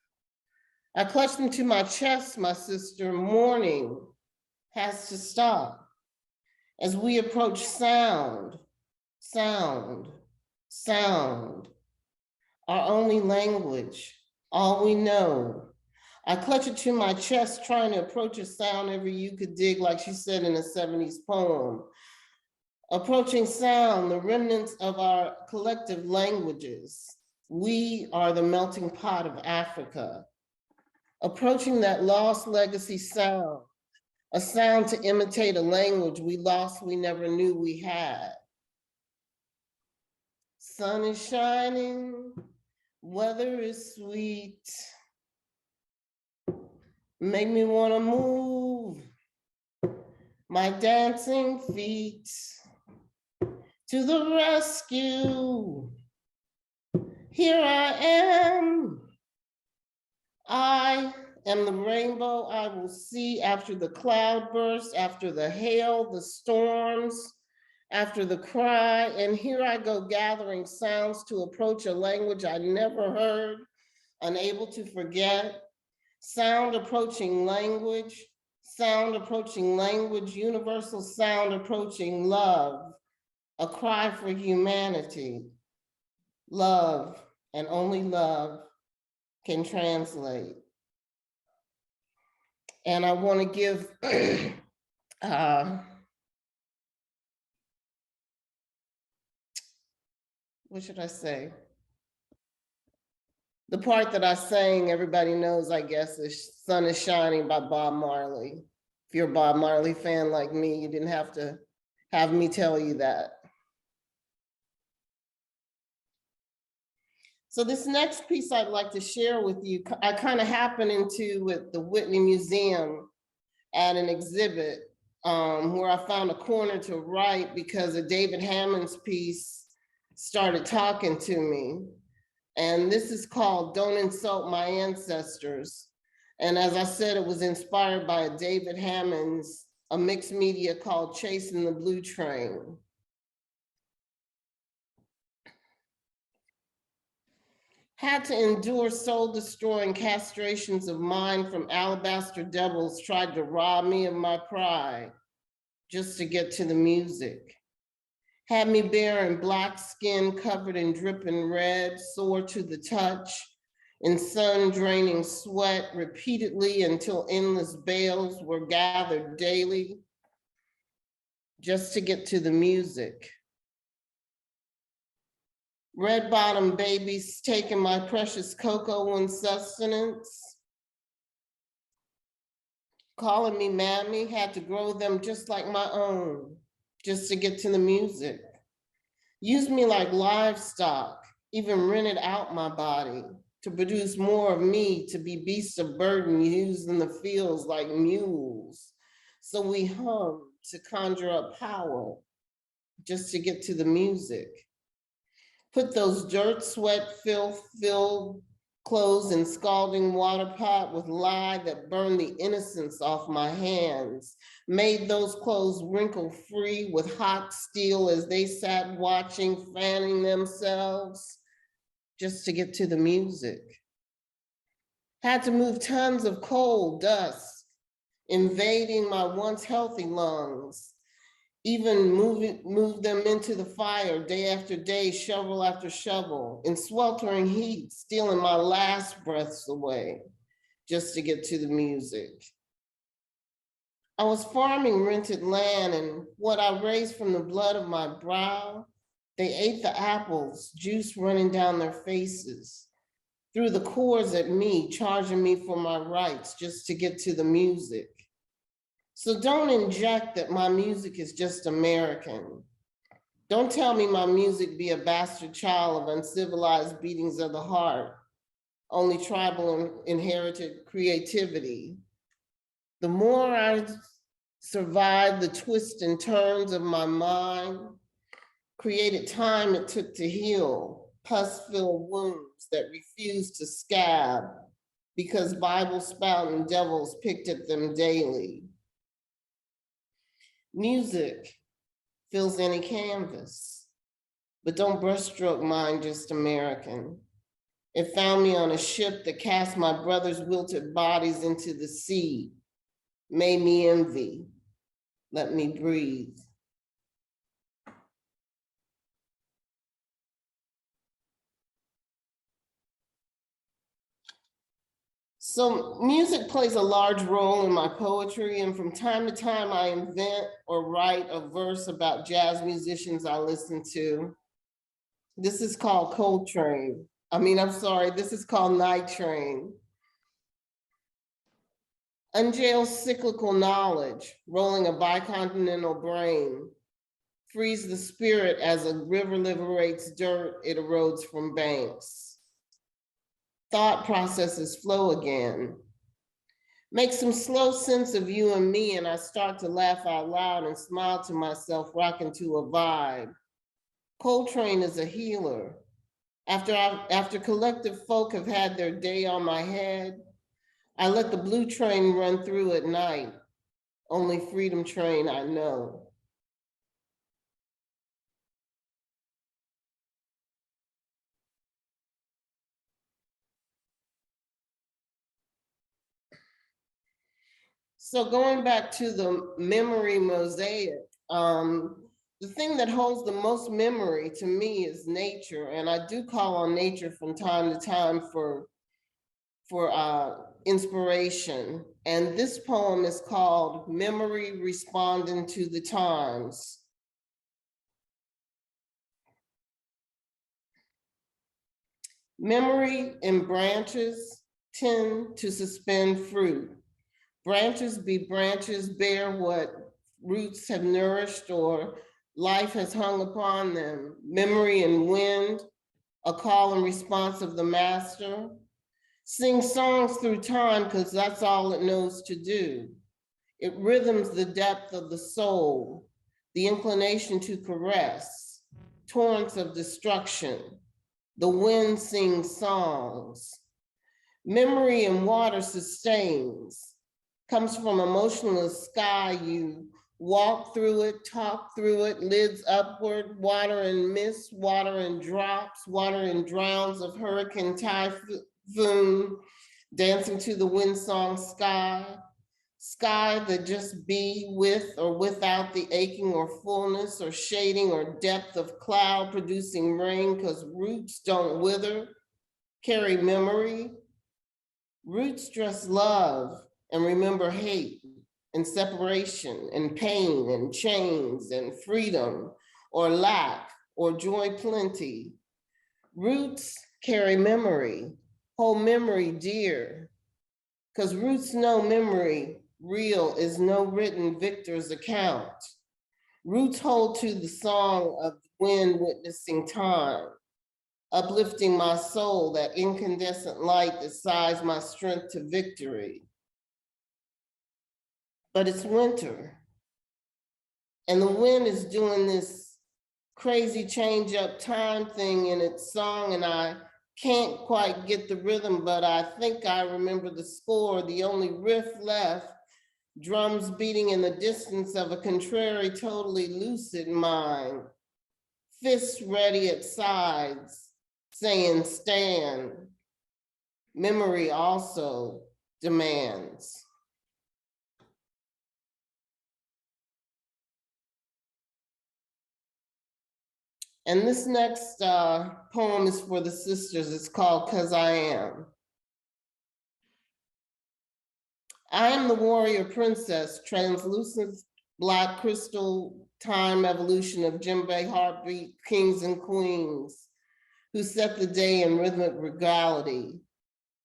I clutch them to my chest, my sister, mourning has to stop. As we approach sound, sound, sound, our only language, all we know. I clutch it to my chest, trying to approach a sound every you could dig, like she said in a 70s poem. Approaching sound, the remnants of our collective languages. We are the melting pot of Africa. Approaching that lost legacy sound, a sound to imitate a language we lost, we never knew we had. Sun is shining, weather is sweet. Make me wanna move my dancing feet to the rescue. Here I am. I am the rainbow I will see after the cloudburst, after the hail, the storms, after the cry. And here I go gathering sounds to approach a language I never heard, unable to forget. Sound approaching language, universal sound approaching love, a cry for humanity. Love, and only love, can translate. And I want to give what should I say? The part that I sang, everybody knows, I guess, is Sun is Shining by Bob Marley. If you're a Bob Marley fan like me, you didn't have to have me tell you that. So this next piece I'd like to share with you, I kind of happened into at the Whitney Museum at an exhibit where I found a corner to write because a David Hammond's piece started talking to me. And this is called Don't Insult My Ancestors. And as I said, it was inspired by a David Hammond's, a mixed media called Chasing the Blue Train. Had to endure soul-destroying castrations of mine from alabaster devils tried to rob me of my pride just to get to the music. Had me bare in black skin covered in dripping red, sore to the touch, in sun-draining sweat repeatedly until endless bales were gathered daily just to get to the music. Red-bottom babies taking my precious cocoa and sustenance, calling me mammy, had to grow them just like my own, just to get to the music. Used me like livestock, even rented out my body to produce more of me, to be beasts of burden used in the fields like mules. So we hung to conjure up power just to get to the music. Put those dirt, sweat, filth-filled clothes in scalding water pot with lye that burned the innocence off my hands. Made those clothes wrinkle-free with hot steel as they sat watching, fanning themselves just to get to the music. Had to move tons of coal, dust, invading my once healthy lungs. Even move them into the fire day after day, shovel after shovel, in sweltering heat, stealing my last breaths away just to get to the music. I was farming rented land, and what I raised from the blood of my brow, they ate the apples, juice running down their faces, threw the cords at me, charging me for my rights just to get to the music. So don't inject that my music is just American. Don't tell me my music be a bastard child of uncivilized beatings of the heart, only tribal and inherited creativity. The more I survived the twists and turns of my mind, created time it took to heal, pus-filled wounds that refused to scab because Bible-spouting devils picked at them daily. Music fills any canvas, but don't brushstroke mine just American. It found me on a ship that cast my brother's wilted bodies into the sea, made me envy, let me breathe. So music plays a large role in my poetry, and from time to time I invent or write a verse about jazz musicians I listen to. This is called Coltrane. This is called Night Train. Unjailed cyclical knowledge, rolling a bicontinental brain, frees the spirit as a river liberates dirt, it erodes from banks. Thought processes flow again. Make some slow sense of you and me, and I start to laugh out loud and smile to myself, rocking to a vibe. Coltrane is a healer. After collective folk have had their day on my head, I let the blue train run through at night. Only freedom train I know. So going back to the memory mosaic, the thing that holds the most memory to me is nature. And I do call on nature from time to time for inspiration. And this poem is called Memory Responding to the Times. Memory and branches tend to suspend fruit. Branches be branches, bear what roots have nourished or life has hung upon them. Memory and wind, a call and response of the master. Sing songs through time because that's all it knows to do. It rhythms the depth of the soul, the inclination to caress, torrents of destruction. The wind sings songs. Memory and water sustains, comes from emotionless sky. You walk through it, talk through it, lids upward, water and mist, water and drops, water and drowns of hurricane, typhoon, dancing to the windsong sky. Sky that just be with or without the aching or fullness or shading or depth of cloud producing rain, because roots don't wither, carry memory. Roots dress love and remember hate and separation and pain and chains and freedom or lack or joy plenty. Roots carry memory, hold memory dear, because roots know memory real is no written victor's account. Roots hold to the song of wind witnessing time, uplifting my soul, that incandescent light that sighs my strength to victory. But it's winter, and the wind is doing this crazy change up time thing in its song, and I can't quite get the rhythm, but I think I remember the score. The only riff left, drums beating in the distance of a contrary, totally lucid mind. Fists ready at sides, saying stand. Memory also demands. And this next poem is for the sisters. It's called "'Cause I Am." I am the warrior princess, translucent black crystal time evolution of djembe heartbeat kings and queens who set the day in rhythmic regality,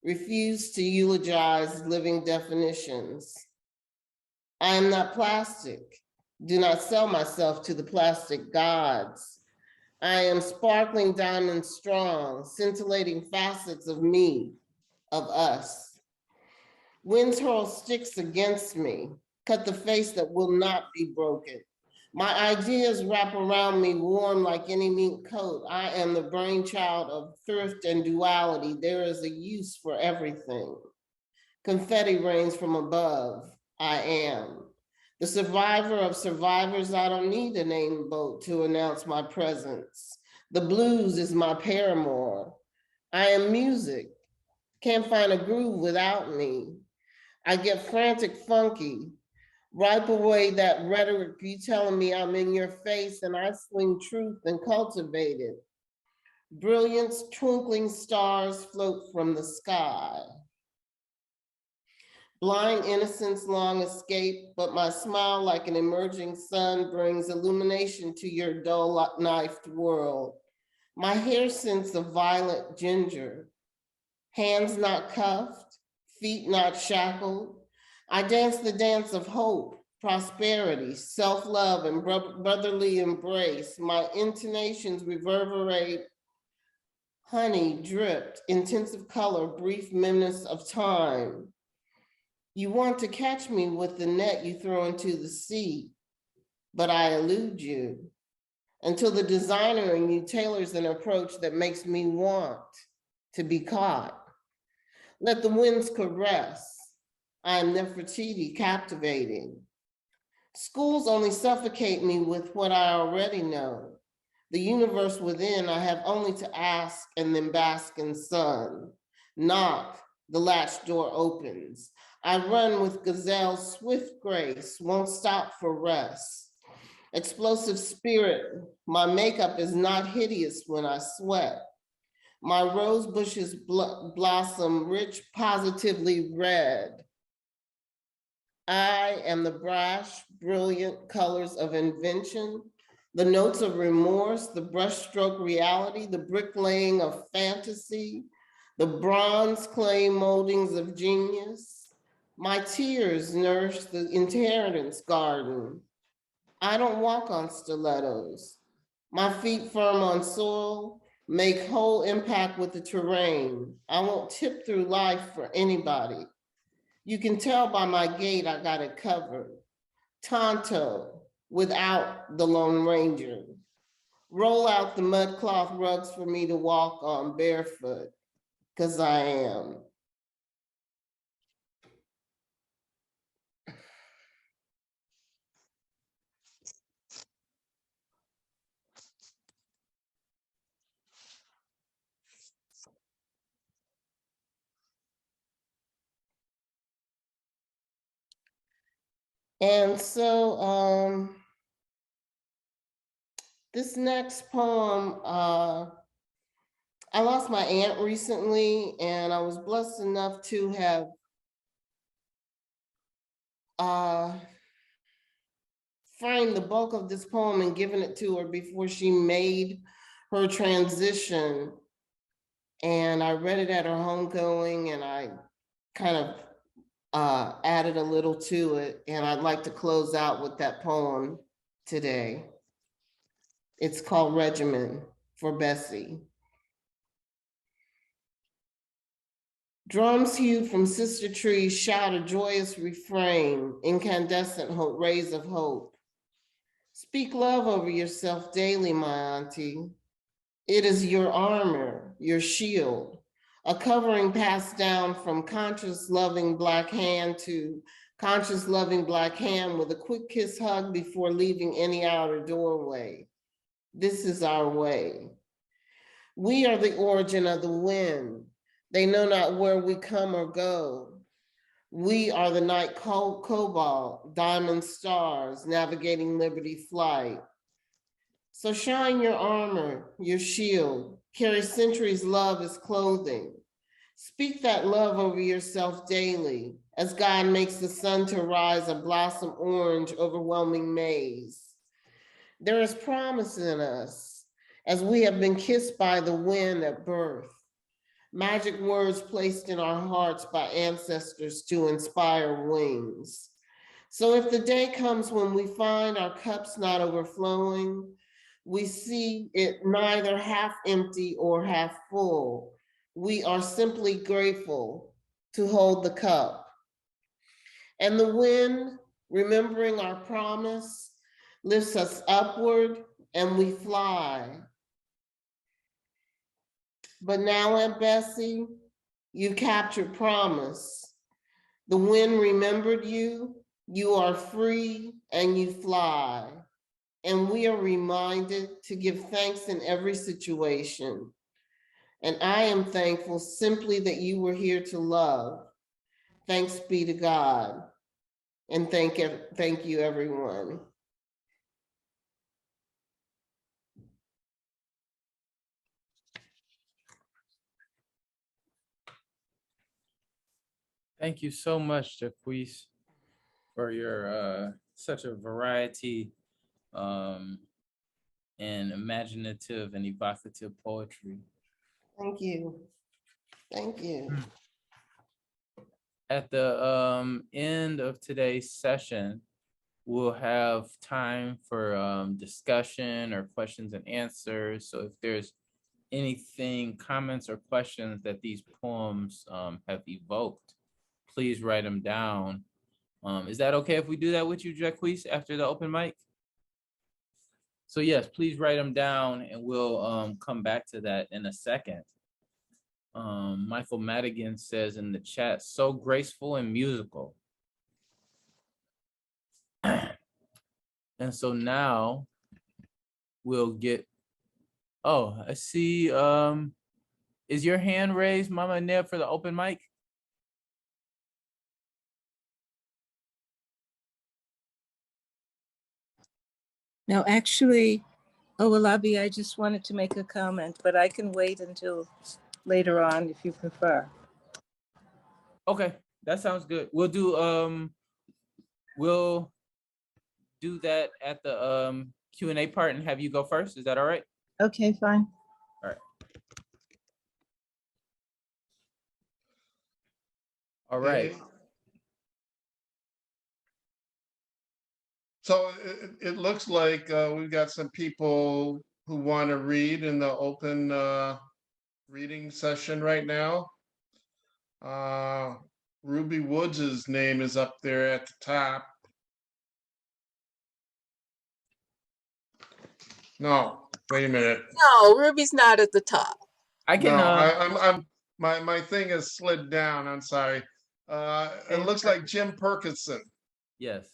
refuse to eulogize living definitions. I am not plastic, do not sell myself to the plastic gods. I am sparkling diamond strong, scintillating facets of me, of us. Winds hurl sticks against me, cut the face that will not be broken. My ideas wrap around me warm like any mink coat. I am the brainchild of thrift and duality. There is a use for everything. Confetti rains from above. I am. The survivor of survivors. I don't need a name boat to announce my presence. The blues is my paramour. I am music. Can't find a groove without me. I get frantic funky, wipe away that rhetoric you telling me I'm in your face, and I swing truth and cultivate it. Brilliance, twinkling stars float from the sky. Blind innocence long escaped, but my smile like an emerging sun brings illumination to your dull-knifed world. My hair scents of violet ginger, hands not cuffed, feet not shackled. I dance the dance of hope, prosperity, self-love, and brotherly embrace. My intonations reverberate, honey dripped, intensive color, brief menace of time. You want to catch me with the net you throw into the sea, but I elude you until the designer in you tailors an approach that makes me want to be caught. Let the winds caress. I am Nefertiti, captivating. Schools only suffocate me with what I already know. The universe within, I have only to ask and then bask in sun. Knock, the latch door opens. I run with gazelle's swift grace, won't stop for rest. Explosive spirit, my makeup is not hideous when I sweat. My rose bushes blossom rich, positively red. I am the brash, brilliant colors of invention, the notes of remorse, the brushstroke reality, the bricklaying of fantasy, the bronze clay moldings of genius. My tears nourish the inheritance garden. I don't walk on stilettos. My feet firm on soil, make whole impact with the terrain. I won't tip through life for anybody. You can tell by my gait I got it covered. Tonto, without the Lone Ranger. Roll out the mud cloth rugs for me to walk on barefoot, because I am. And so this next poem, I lost my aunt recently, and I was blessed enough to have framed the bulk of this poem and given it to her before she made her transition. And I read it at her homegoing, and I kind of added a little to it, and I'd like to close out with that poem today. It's called Regimen for Bessie. Drums hewed from sister trees shout a joyous refrain, incandescent hope, rays of hope. Speak love over yourself daily, my auntie. It is your armor, your shield, a covering passed down from conscious loving Black hand to conscious loving Black hand with a quick kiss hug before leaving any outer doorway. This is our way. We are the origin of the wind. They know not where we come or go. We are the night cobalt, diamond stars, navigating liberty flight. So shine your armor, your shield, carry centuries' love as clothing. Speak that love over yourself daily as God makes the sun to rise a blossom orange, overwhelming maze. There is promise in us as we have been kissed by the wind at birth. Magic words placed in our hearts by ancestors to inspire wings. So if the day comes when we find our cups not overflowing, we see it neither half empty or half full. We are simply grateful to hold the cup. And the wind, remembering our promise, lifts us upward and we fly. But now, Aunt Bessie, you captured promise. The wind remembered you, you are free and you fly. And we are reminded to give thanks in every situation. And I am thankful simply that you were here to love. Thanks be to God. And thank you, everyone. Thank you so much, Jacquese, for your such a variety and imaginative and evocative poetry. Thank you. Thank you. At the end of today's session, we'll have time for discussion or questions and answers. So if there's anything, comments or questions that these poems have evoked, please write them down. Is that okay if we do that with you, Jacquese, after the open mic? So yes, please write them down and we'll come back to that in a second. Michael Madigan says in the chat, so graceful and musical. And so now we'll get, oh, I see, is your hand raised, Mama Neb, for the open mic? No, actually, Owolabi, I just wanted to make a comment, but I can wait until later on if you prefer. Okay, that sounds good. We'll do that at the Q&A part and have you go first. Is that all right? Okay, fine. All right. All right. So it looks like we've got some people who want to read in the open reading session right now. Ruby Woods' name is up there at the top. No, wait a minute. No, Ruby's not at the top. I can. No, I'm my thing has slid down. I'm sorry. It looks like Jim Perkinson. Yes.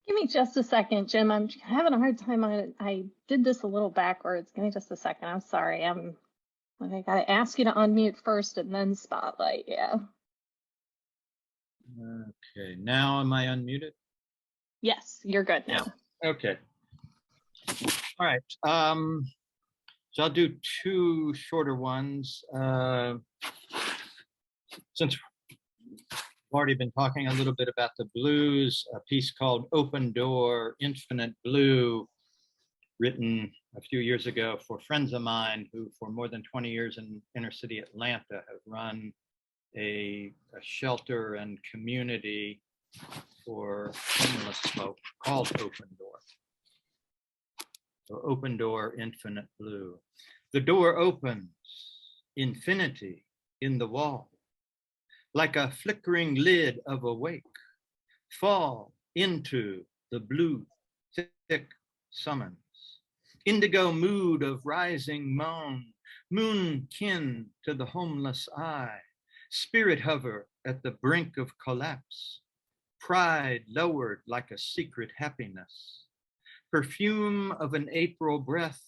Give me just a second, Jim. I'm having a hard time on it. I did this a little backwards. Give me just a second. I'm sorry. I gotta ask you to unmute first and then spotlight. Yeah. Okay, now am I unmuted? Yes, you're good now. Okay. All right. So I'll do two shorter ones. Since we've already been talking a little bit about the blues, a piece called Open Door, Infinite Blue, written a few years ago for friends of mine who for more than 20 years in inner city Atlanta have run a shelter and community for homeless folk called Open Door. So Open Door, Infinite Blue. The door opens, infinity in the wall, like a flickering lid of a wake, fall into the blue, thick summons. Indigo mood of rising moan, moon kin to the homeless eye, spirit hover at the brink of collapse, pride lowered like a secret happiness, perfume of an April breath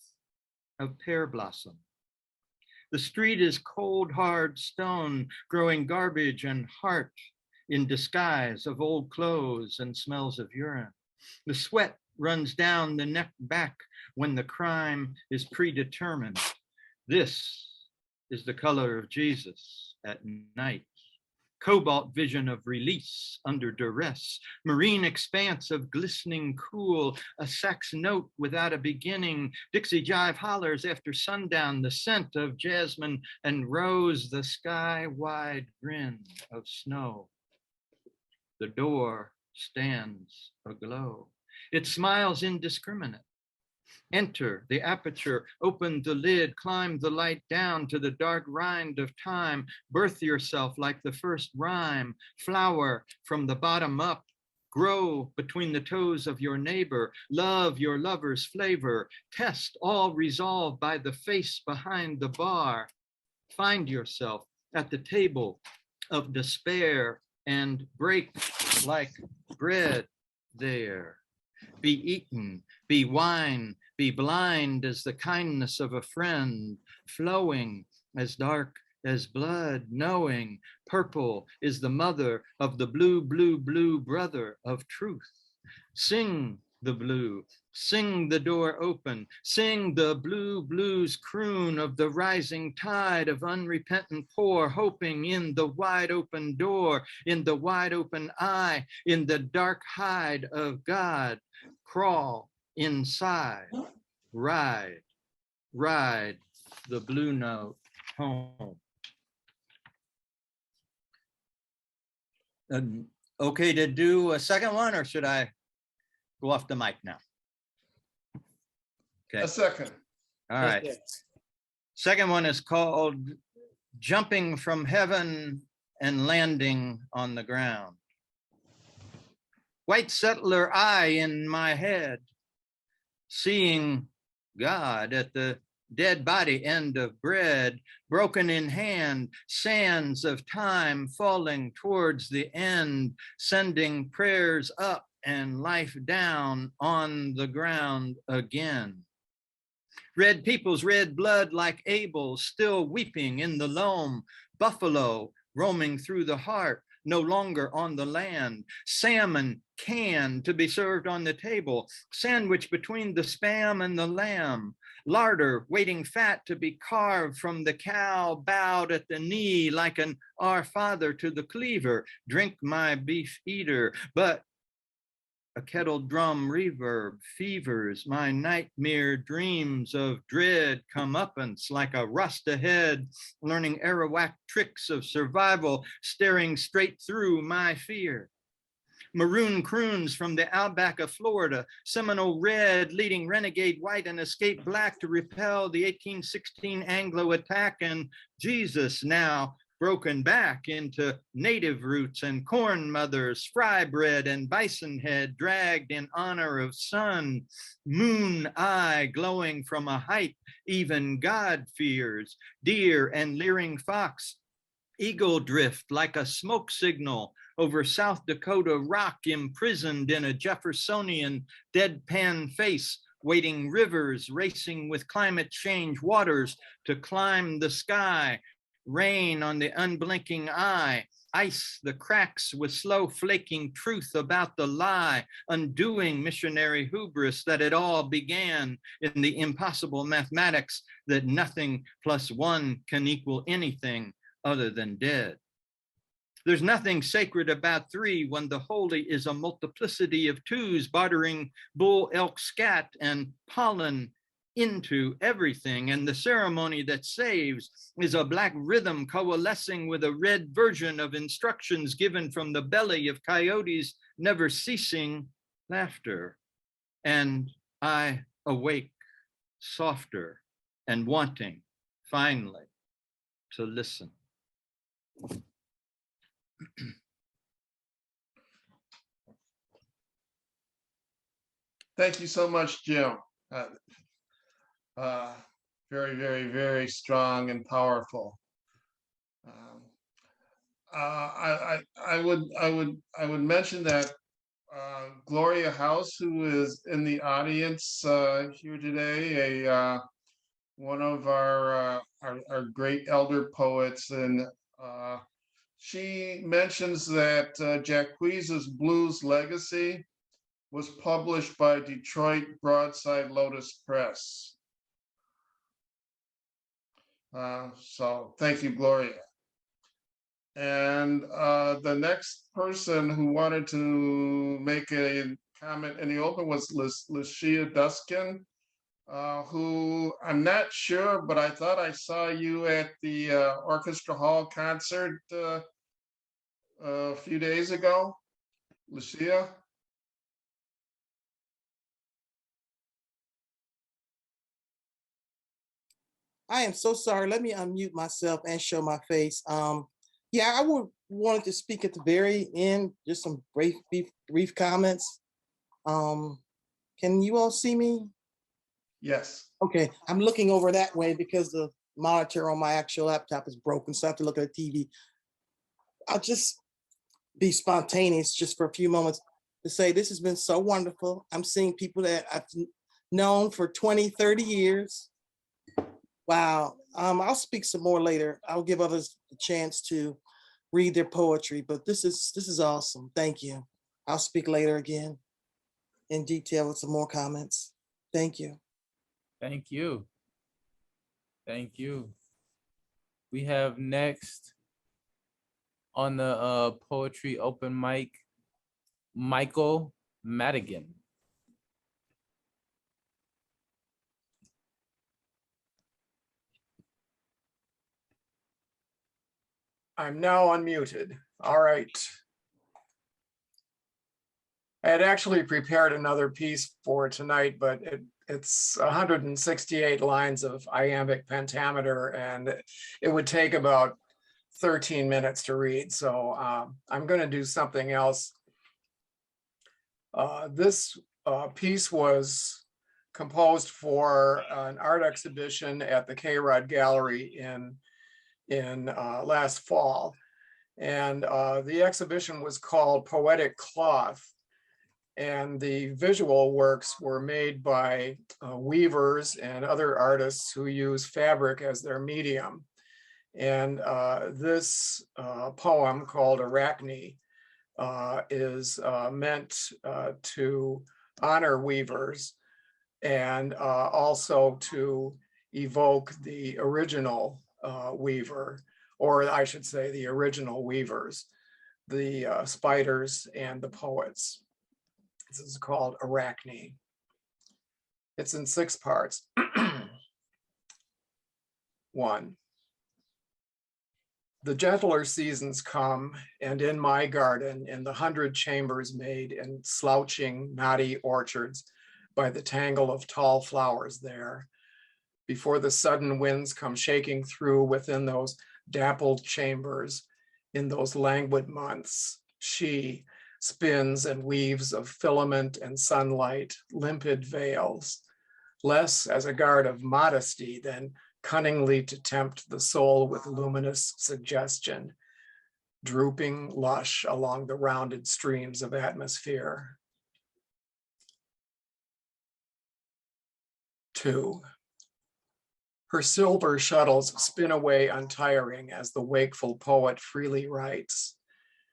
of pear blossom. The street is cold, hard stone, growing garbage and heart in disguise of old clothes and smells of urine. The sweat runs down the neck back when the crime is predetermined. This is the color of Jesus at night. Cobalt vision of release under duress, marine expanse of glistening cool, a sax note without a beginning, Dixie jive hollers after sundown, the scent of jasmine and rose, the sky-wide grin of snow. The door stands aglow. It smiles indiscriminate. Enter the aperture, open the lid, climb the light down to the dark rind of time, birth yourself like the first rhyme, flower from the bottom up, grow between the toes of your neighbor, love your lover's flavor, test all resolved by the face behind the bar, find yourself at the table of despair and break like bread there. Be eaten, be wine, be blind as the kindness of a friend, flowing as dark as blood, knowing purple is the mother of the blue, blue, blue brother of truth. Sing the blue, sing the door open, sing the blue blues croon of the rising tide of unrepentant poor, hoping in the wide open door, in the wide open eye, in the dark hide of God. Crawl inside, ride, ride the blue note home. Okay to do a second one, or should I go off the mic now? Okay. A second. All right. Second one is called Jumping from Heaven and Landing on the Ground. White settler eye in my head, seeing God at the dead body end of bread, broken in hand, sands of time falling towards the end, sending prayers up and life down on the ground again. Red people's red blood like Abel, still weeping in the loam, buffalo roaming through the heart, no longer on the land, salmon canned to be served on the table, sandwich between the spam and the lamb, larder waiting fat to be carved from the cow bowed at the knee like an Our Father to the cleaver. Drink my beef eater, but a kettle drum reverb fevers my nightmare dreams of dread comeuppance like a rust ahead, learning Arawak tricks of survival, staring straight through my fear. Maroon croons from the outback of Florida, Seminole red leading renegade white and escape black to repel the 1816 Anglo attack, and Jesus now broken back into native roots and corn mothers, fry bread and bison head dragged in honor of sun, moon eye glowing from a height even God fears, deer and leering fox, eagle drift like a smoke signal over South Dakota rock, imprisoned in a Jeffersonian deadpan face, waiting rivers racing with climate change waters to climb the sky, rain on the unblinking eye, ice the cracks with slow flaking truth about the lie, undoing missionary hubris that it all began in the impossible mathematics that nothing plus one can equal anything other than dead. There's nothing sacred about three when the holy is a multiplicity of twos, bartering bull, elk, scat, and pollen into everything. And the ceremony that saves is a black rhythm coalescing with a red version of instructions given from the belly of coyotes, never ceasing laughter. And I awake softer and wanting finally to listen. Thank you so much, Jim. Very, very, very strong and powerful. I would mention that Gloria House, who is in the audience here today, one of our great elder poets, and she mentions that Jacquese's Blues Legacy was published by Detroit Broadside Lotus Press. So thank you, Gloria. And the next person who wanted to make a comment in the open was Lucia Duskin, who I'm not sure, but I thought I saw you at the Orchestra Hall concert a few days ago. Lucia? I am so sorry. Let me unmute myself and show my face. Yeah, I wanted to speak at the very end, just some brief comments. Can you all see me? Yes. Okay, I'm looking over that way because the monitor on my actual laptop is broken, so I have to look at the TV. I'll just be spontaneous just for a few moments to say this has been so wonderful. I'm seeing people that I've known for 20, 30 years. Wow. I'll speak some more later. I'll give others a chance to read their poetry, but this is awesome. Thank you. I'll speak later again in detail with some more comments. Thank you. Thank you. Thank you. We have next on the poetry open mic, Michael Madigan. I'm now unmuted. All right. I had actually prepared another piece for tonight, but it's 168 lines of iambic pentameter, and it would take about 13 minutes to read. So I'm going to do something else. This piece was composed for an art exhibition at the Kayrod Gallery in last fall, and the exhibition was called Poetic Cloth, and the visual works were made by weavers and other artists who use fabric as their medium. And this poem called Arachne is meant to honor weavers and also to evoke the original weaver, or I should say the original weavers, the spiders and the poets. This is called Arachne. It's in 6 parts. 1. The gentler seasons come, and in my garden, in the 100 chambers made in slouching, knotty orchards by the tangle of tall flowers there, before the sudden winds come shaking through within those dappled chambers, in those languid months, she spins and weaves of filament and sunlight, limpid veils, less as a guard of modesty than cunningly to tempt the soul with luminous suggestion, drooping lush along the rounded streams of atmosphere. 2. Her silver shuttles spin away untiring as the wakeful poet freely writes.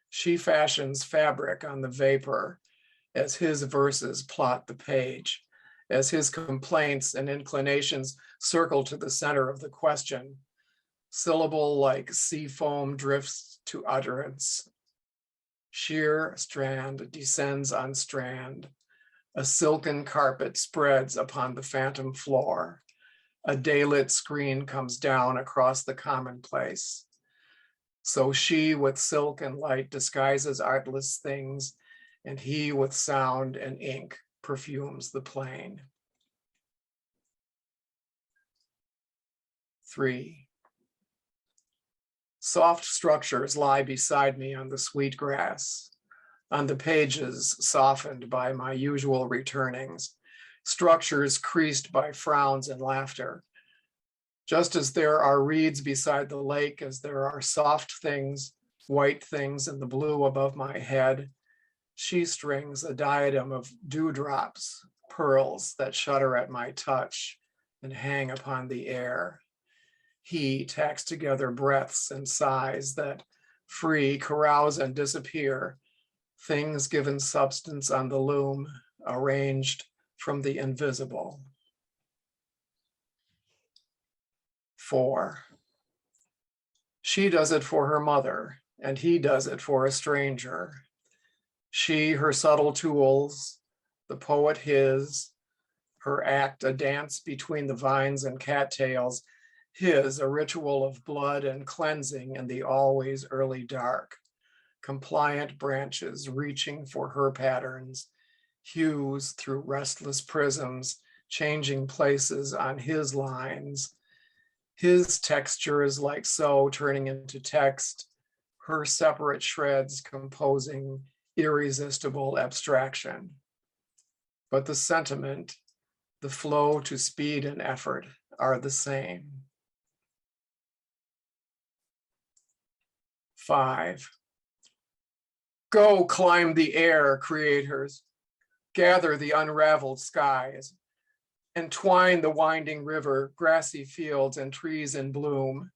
She fashions fabric on the vapor as his verses plot the page, as his complaints and inclinations circle to the center of the question. Syllable like sea foam drifts to utterance. Sheer strand descends on strand. A silken carpet spreads upon the phantom floor. A daylit screen comes down across the commonplace. So she with silk and light disguises artless things, and he with sound and ink perfumes the plain. 3. Soft structures lie beside me on the sweet grass, on the pages softened by my usual returnings, structures creased by frowns and laughter. Just as there are reeds beside the lake, as there are soft things, white things in the blue above my head, she strings a diadem of dewdrops, pearls that shudder at my touch and hang upon the air. He tacks together breaths and sighs that free, carouse and disappear, things given substance on the loom, arranged from the invisible. 4. She does it for her mother, and he does it for a stranger. She, her subtle tools, the poet his, her act a dance between the vines and cattails, his a ritual of blood and cleansing in the always early dark, compliant branches reaching for her patterns, hues through restless prisms, changing places on his lines. His texture is like so turning into text, her separate shreds composing irresistible abstraction. But the sentiment, the flow to speed and effort are the same. 5. Go climb the air, creators. Gather the unraveled skies. Entwine the winding river, grassy fields and trees in bloom.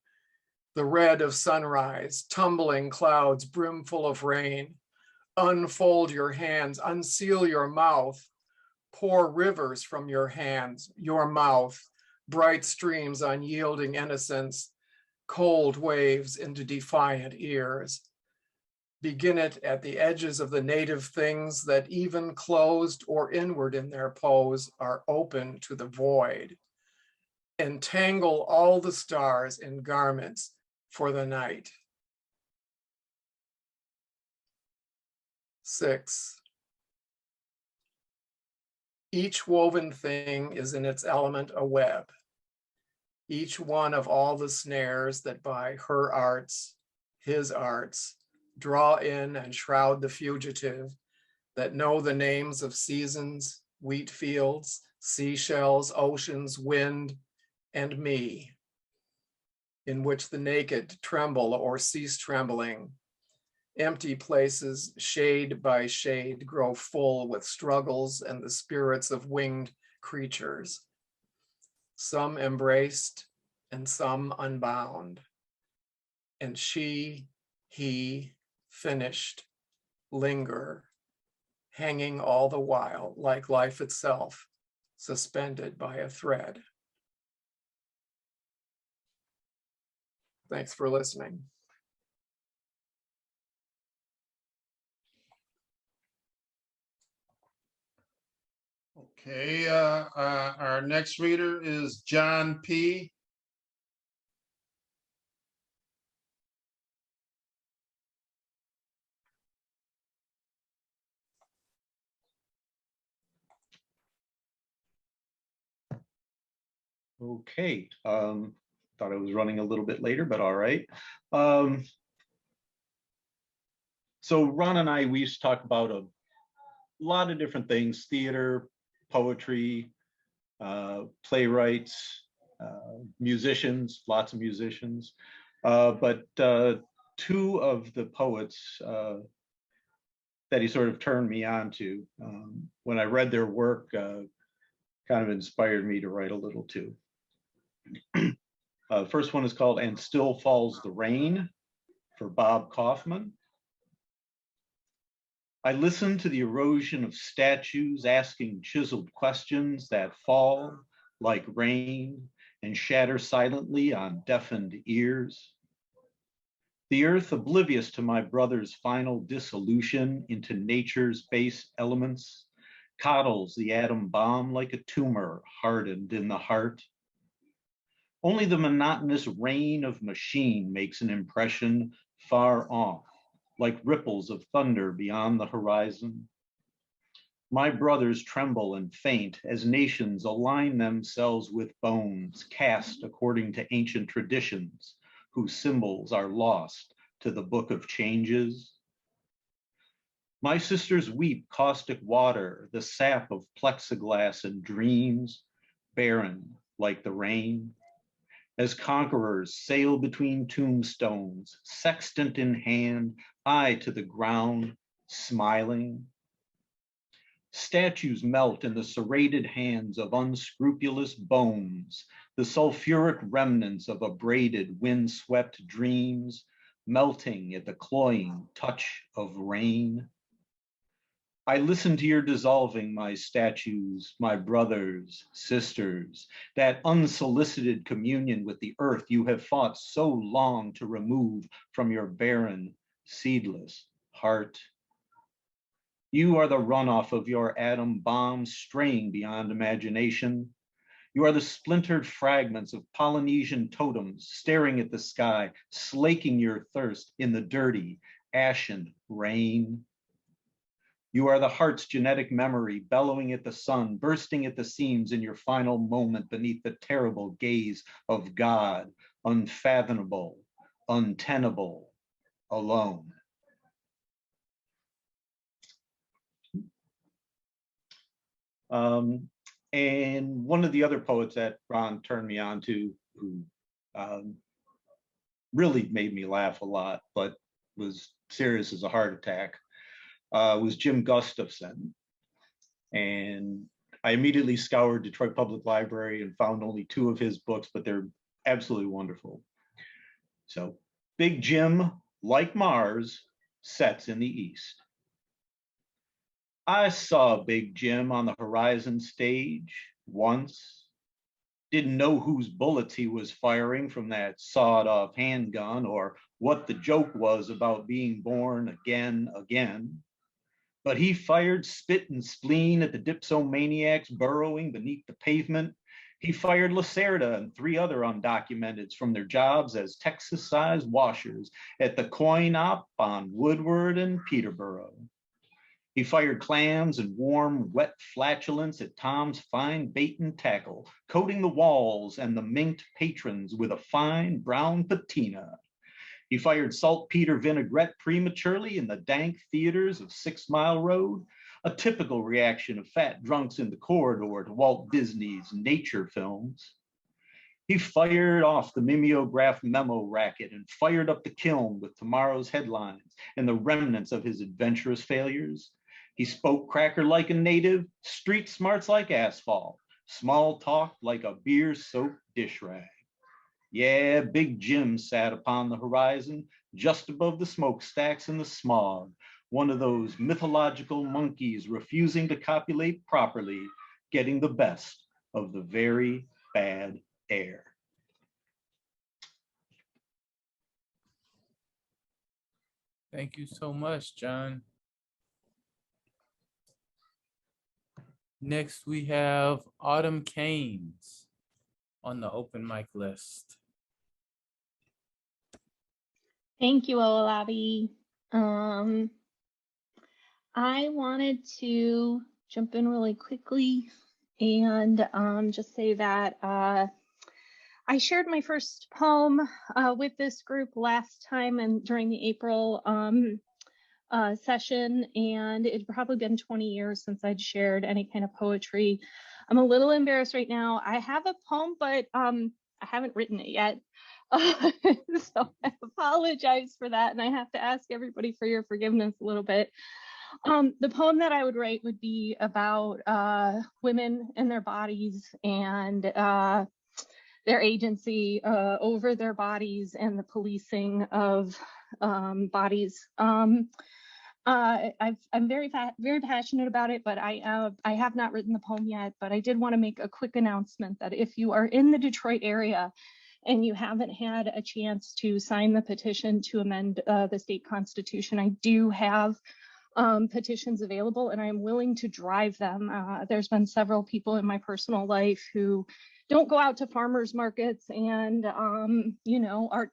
The red of sunrise, tumbling clouds brimful of rain. Unfold your hands, unseal your mouth. Pour rivers from your hands, your mouth. Bright streams unyielding innocence. Cold waves into defiant ears. Begin it at the edges of the native things that even closed or inward in their pose are open to the void. Entangle all the stars in garments for the night. 6. Each woven thing is in its element a web. Each one of all the snares that by her arts, his arts, draw in and shroud the fugitive, that know the names of seasons, wheat fields, seashells, oceans, wind, and me, in which the naked tremble or cease trembling. Empty places, shade by shade, grow full with struggles and the spirits of winged creatures, some embraced and some unbound. And she, he, finished, linger, hanging all the while like life itself suspended by a thread. Thanks for listening. Okay, our next reader is John P. Okay, thought I was running a little bit later, but all right. So Ron and I, we used to talk about a lot of different things: theater, poetry, playwrights, musicians, lots of musicians. But two of the poets that he sort of turned me on to, when I read their work, kind of inspired me to write a little too. First one is called "And Still Falls the Rain" for Bob Kaufman. I listen to the erosion of statues asking chiseled questions that fall like rain and shatter silently on deafened ears. The earth, oblivious to my brother's final dissolution into nature's base elements, coddles the atom bomb like a tumor hardened in the heart. Only the monotonous rain of machine makes an impression far off, like ripples of thunder beyond the horizon. My brothers tremble and faint as nations align themselves with bones cast according to ancient traditions, whose symbols are lost to the book of changes. My sisters weep caustic water, the sap of plexiglass and dreams, barren like the rain. As conquerors sail between tombstones, sextant in hand, eye to the ground, smiling. Statues melt in the serrated hands of unscrupulous bones, the sulfuric remnants of abraded, windswept dreams, melting at the cloying touch of rain. I listen to your dissolving, my statues, my brothers, sisters, that unsolicited communion with the earth you have fought so long to remove from your barren, seedless heart. You are the runoff of your atom bomb straying beyond imagination. You are the splintered fragments of Polynesian totems staring at the sky, slaking your thirst in the dirty, ashen rain. You are the heart's genetic memory, bellowing at the sun, bursting at the seams in your final moment beneath the terrible gaze of God, unfathomable, untenable, alone. And one of the other poets that Ron turned me on to, who really made me laugh a lot, but was serious as a heart attack, was Jim Gustafson. And I immediately scoured Detroit Public Library and found only two of his books, but they're absolutely wonderful. So Big Jim, like Mars, sets in the east. I saw Big Jim on the horizon stage once. Didn't know whose bullets he was firing from that sawed-off handgun or what the joke was about being born again. But he fired spit and spleen at the dipsomaniacs burrowing beneath the pavement. He fired Lacerda and three other undocumenteds from their jobs as Texas-sized washers at the coin op on Woodward and Peterborough. He fired clams and warm, wet flatulence at Tom's fine bait and tackle, coating the walls and the minked patrons with a fine brown patina. He fired saltpeter vinaigrette prematurely in the dank theaters of 6 Mile Road, a typical reaction of fat drunks in the corridor to Walt Disney's nature films. He fired off the mimeograph memo racket and fired up the kiln with tomorrow's headlines and the remnants of his adventurous failures. He spoke cracker like a native, street smarts like asphalt, small talk like a beer-soaked dish rag. Yeah, Big Jim sat upon the horizon, just above the smokestacks and the smog, one of those mythological monkeys refusing to copulate properly, getting the best of the very bad air. Thank you so much, John. Next, we have Autumn Caines on the open mic list. Thank you, Olabi. I wanted to jump in really quickly and just say that I shared my first poem with this group last time and during the April session, and it's probably been 20 years since I'd shared any kind of poetry. I'm a little embarrassed right now. I have a poem, but I haven't written it yet. So I apologize for that, and I have to ask everybody for your forgiveness a little bit. The poem that I would write would be about women and their bodies and their agency over their bodies and the policing of bodies. I'm very passionate about it, but I have not written the poem yet. But I did want to make a quick announcement that if you are in the Detroit area and you haven't had a chance to sign the petition to amend the state constitution, I do have petitions available, and I'm willing to drive them. There's been several people in my personal life who don't go out to farmers markets and art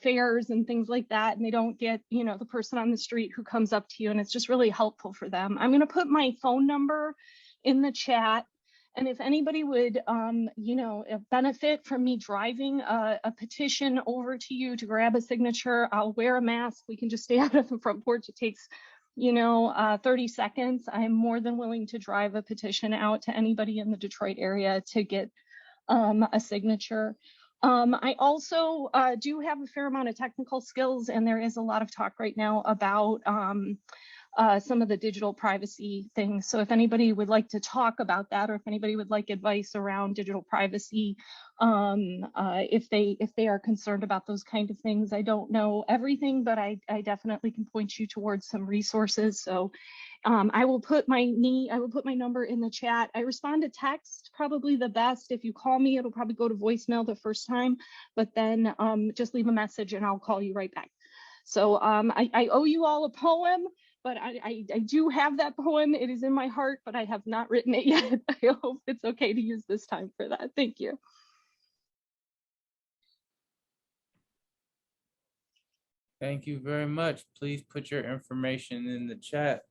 fairs and things like that, and they don't get the person on the street who comes up to you, and it's just really helpful for them. I'm going to put my phone number in the chat, and if anybody would benefit from me driving a petition over to you to grab a signature, I'll wear a mask. We can just stay out of the front porch. It takes 30 seconds. I'm more than willing to drive a petition out to anybody in the Detroit area to get a signature. I also do have a fair amount of technical skills, and there is a lot of talk right now about some of the digital privacy things. So if anybody would like to talk about that, or if anybody would like advice around digital privacy, if they are concerned about those kind of things, I don't know everything, but I definitely can point you towards some resources. So I will put my number in the chat. I respond to text probably the best. If you call me, it'll probably go to voicemail the first time, but then just leave a message and I'll call you right back. So I owe you all a poem, but I do have that poem. It is in my heart, but I have not written it yet. I hope it's okay to use this time for that. Thank you. Thank you very much. Please put your information in the chat.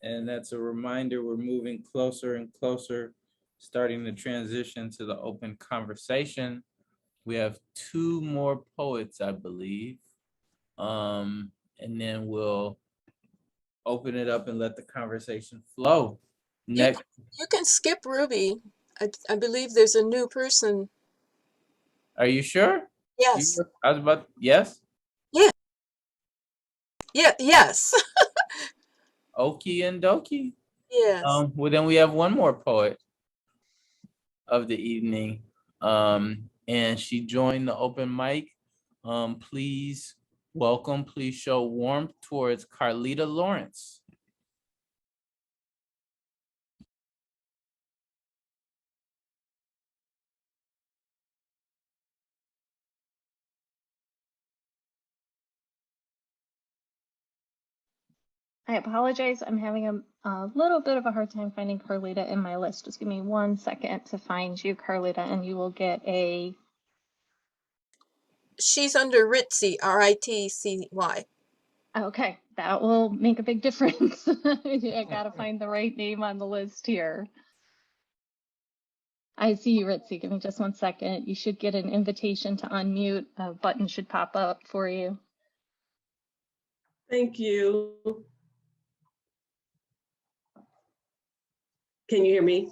And that's a reminder, we're moving closer and closer, starting to transition to the open conversation. We have 2 more poets, I believe. And then we'll open it up and let the conversation flow. Next. You can skip Ruby. I believe there's a new person. Are you sure? Yes. I was about, yes? Yeah. Yeah, yes. Okie and dokie. Yes. Well, then we have one more poet of the evening. And she joined the open mic. Please welcome, please show warmth towards Carlita Lawrence. I apologize. I'm having a little bit of a hard time finding Carlita in my list. Just give me 1 second to find you, Carlita, and you will get a... She's under Ritzy, R-I-T-C-Y. Okay, that will make a big difference. I gotta find the right name on the list here. I see you, Ritzy. Give me just 1 second. You should get an invitation to unmute. A button should pop up for you. Thank you. Can you hear me?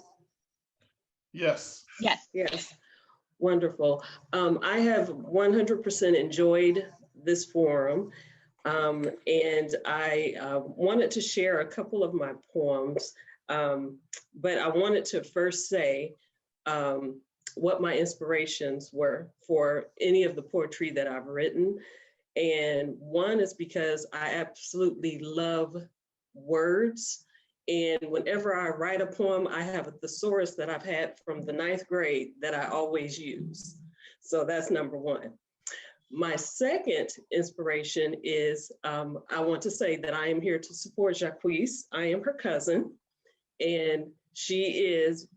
Yes. Yes. Yes. Wonderful. I have 100% enjoyed this forum, and I wanted to share a couple of my poems, but I wanted to first say what my inspirations were for any of the poetry that I've written. And one is because I absolutely love words And whenever I write a poem, I have a thesaurus that I've had from the 9th grade that I always use. So that's number one. My second inspiration is, I want to say that I am here to support Jacquese. I am her cousin, and she is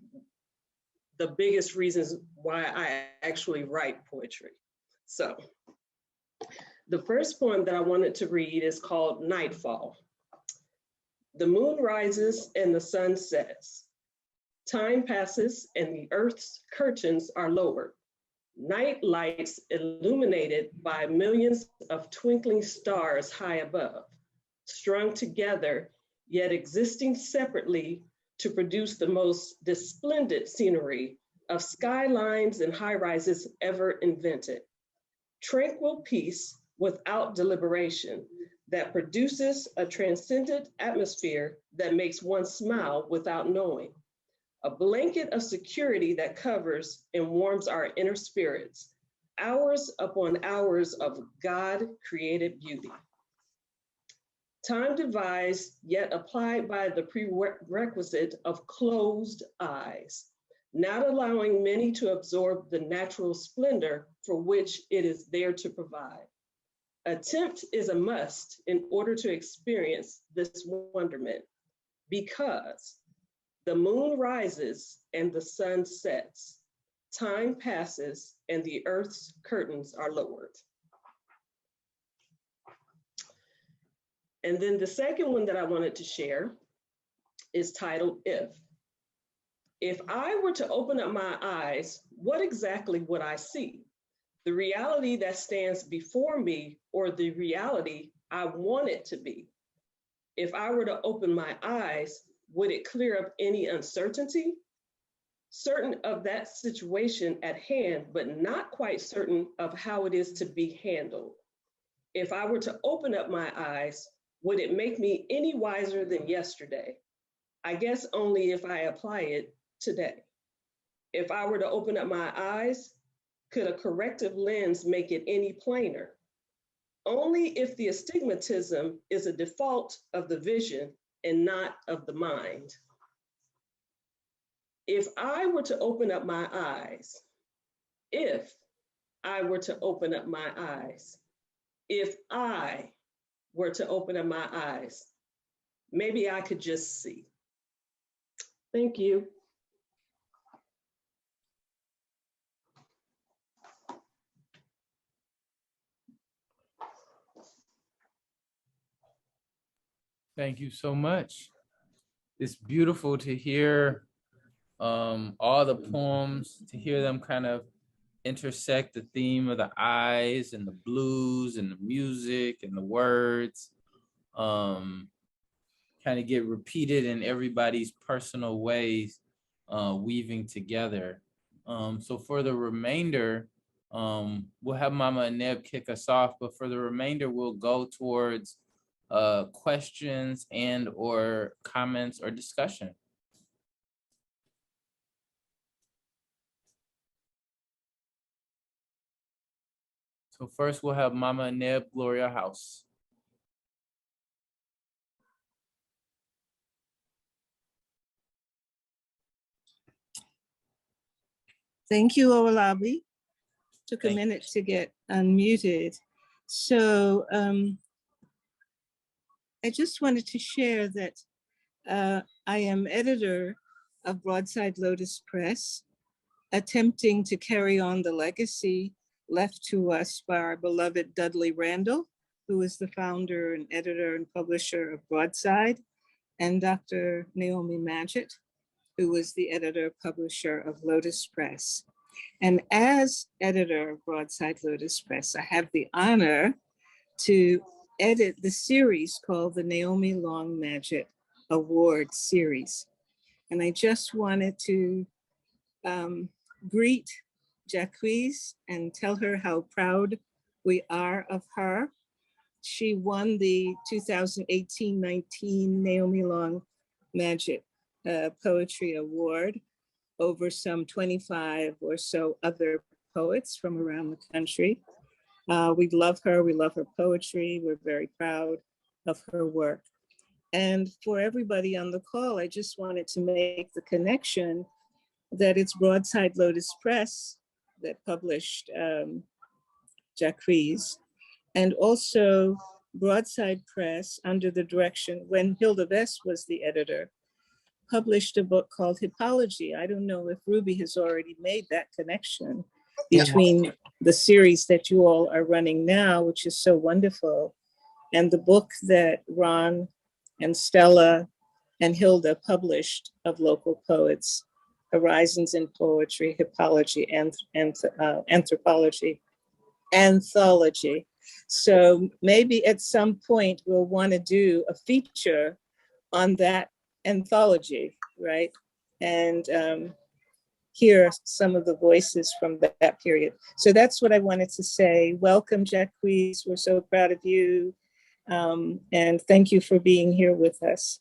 the biggest reasons why I actually write poetry. So the first poem that I wanted to read is called Nightfall. The moon rises and the sun sets. Time passes and the earth's curtains are lowered. Night lights illuminated by millions of twinkling stars high above, strung together, yet existing separately to produce the most resplendent scenery of skylines and high-rises ever invented. Tranquil peace without deliberation that produces a transcendent atmosphere that makes one smile without knowing. A blanket of security that covers and warms our inner spirits, hours upon hours of God-created beauty. Time devised, yet applied by the prerequisite of closed eyes, not allowing many to absorb the natural splendor for which it is there to provide. Attempt is a must in order to experience this wonderment, because the moon rises and the sun sets, time passes and the earth's curtains are lowered. And then the second one that I wanted to share is titled If. If I were to open up my eyes, what exactly would I see? The reality that stands before me or the reality I want it to be? If I were to open my eyes, would it clear up any uncertainty? Certain of that situation at hand, but not quite certain of how it is to be handled. If I were to open up my eyes, would it make me any wiser than yesterday? I guess only if I apply it today. If I were to open up my eyes, could a corrective lens make it any plainer? Only if the astigmatism is a default of the vision and not of the mind. If I were to open up my eyes, if I were to open up my eyes, if I were to open up my eyes, maybe I could just see. Thank you. Thank you so much. It's beautiful to hear all the poems, to hear them kind of intersect the theme of the eyes and the blues and the music and the words, kind of get repeated in everybody's personal ways, weaving together. So for the remainder, we'll have Mama Neb kick us off, but for the remainder, we'll go towards questions and or comments or discussion. So first we'll have Mama Neb Gloria House. Thank you, Owolabi. Took a minute to get unmuted. So I just wanted to share that I am editor of Broadside Lotus Press, attempting to carry on the legacy left to us by our beloved Dudley Randall, who is the founder and editor and publisher of Broadside, and Dr. Naomi Maggett, who was the editor publisher of Lotus Press. And as editor of Broadside Lotus Press, I have the honor to edit the series called the Naomi Long Maggett Award Series. And I just wanted to greet Jacquese and tell her how proud we are of her. She won the 2018-19 Naomi Long Maggett Poetry Award over some 25 or so other poets from around the country. We love her, we love her poetry, we're very proud of her work. And for everybody on the call, I just wanted to make the connection that it's Broadside Lotus Press that published Jacquese, and also Broadside Press, under the direction, when Hilda Vest was the editor, published a book called Hippology. I don't know if Ruby has already made that connection between the series that you all are running now, which is so wonderful, and the book that Ron and Stella and Hilda published of local poets, Horizons in Poetry, Hippology, and Anthropology, Anthology. So maybe at some point we'll want to do a feature on that anthology, right? And hear some of the voices from that period. So that's what I wanted to say. Welcome, Jacquese. We're so proud of you. And thank you for being here with us.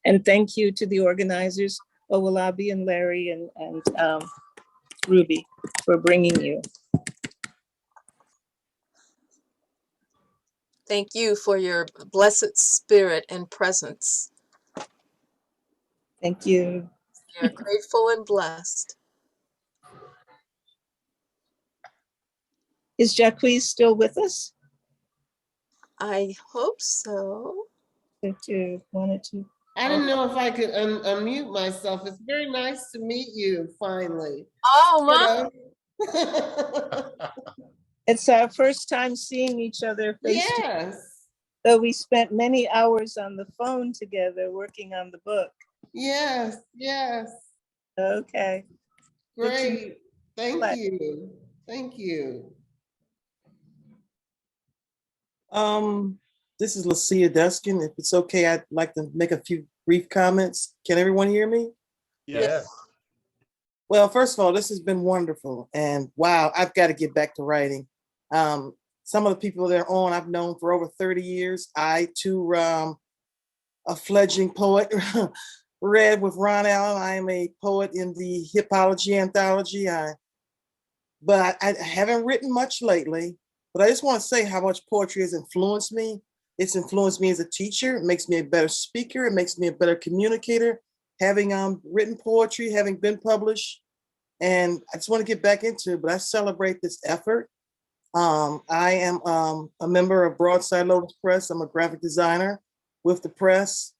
And thank you to the organizers, Owolabi and Larry and Ruby, for bringing you. Thank you for your blessed spirit and presence. Thank you. We are grateful and blessed. Is Jacquese still with us? I hope so. Wanted to. I didn't know if I could unmute myself. It's very nice to meet you finally. Oh, my. It's our first time seeing each other face to face. Yes. So we spent many hours on the phone together working on the book. Yes, yes. Okay. Great. Thank you. Thank you. This is Lucia Duskin. If it's okay, I'd like to make a few brief comments. Can everyone hear me? Yes. Well, first of all, this has been wonderful. And wow, I've got to get back to writing. Some of the people that are on, I've known for over 30 years. I too, a fledgling poet, read with Ron Allen. I am a poet in the Hippology anthology. But I haven't written much lately. But I just want to say how much poetry has influenced me. It's influenced me as a teacher. It makes me a better speaker. It makes me a better communicator. Having written poetry, having been published. And I just want to get back into it, but I celebrate this effort. I am a member of Broadside Lotus Press. I'm a graphic designer with the press.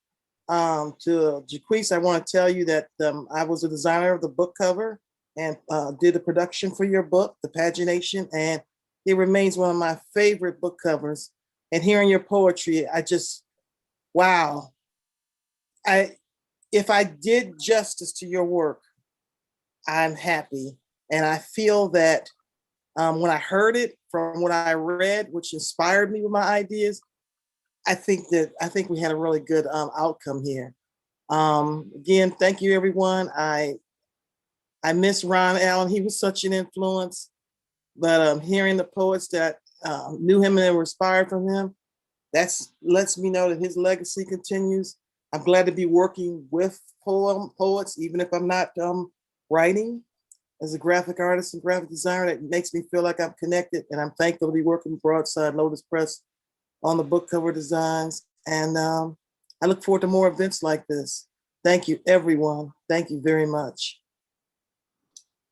To Jacquese, I want to tell you that I was a designer of the book cover and did the production for your book, the pagination, and it remains one of my favorite book covers. And hearing your poetry, I just, wow. If I did justice to your work, I'm happy. And I feel that when I heard it from what I read, which inspired me with my ideas, I think we had a really good outcome here. Again, thank you, everyone. I miss Ron Allen. He was such an influence. But hearing the poets that knew him and were inspired from him, that lets me know that his legacy continues. I'm glad to be working with poets, even if I'm not writing. As a graphic artist and graphic designer, that makes me feel like I'm connected. And I'm thankful to be working with Broadside Lotus Press on the book cover designs. And I look forward to more events like this. Thank you, everyone. Thank you very much.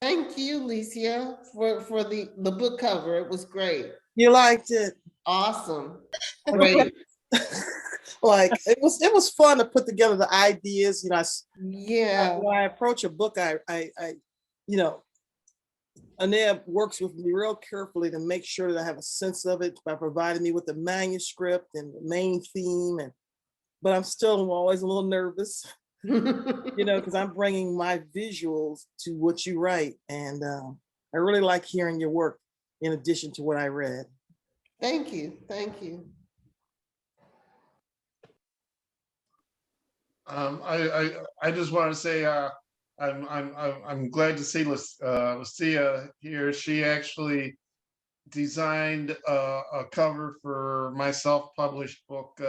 Thank you, Licia, for the book cover. It was great. You liked it? Awesome. Great. Like it was fun to put together the ideas. Yeah. When I approach a book, I Anea works with me real carefully to make sure that I have a sense of it by providing me with the manuscript and the main theme. But I'm still always a little nervous. Because I'm bringing my visuals to what you write. And I really like hearing your work in addition to what I read. Thank you. Thank you. I just want to say I'm glad to see Lucia here. She actually designed a cover for my self-published book,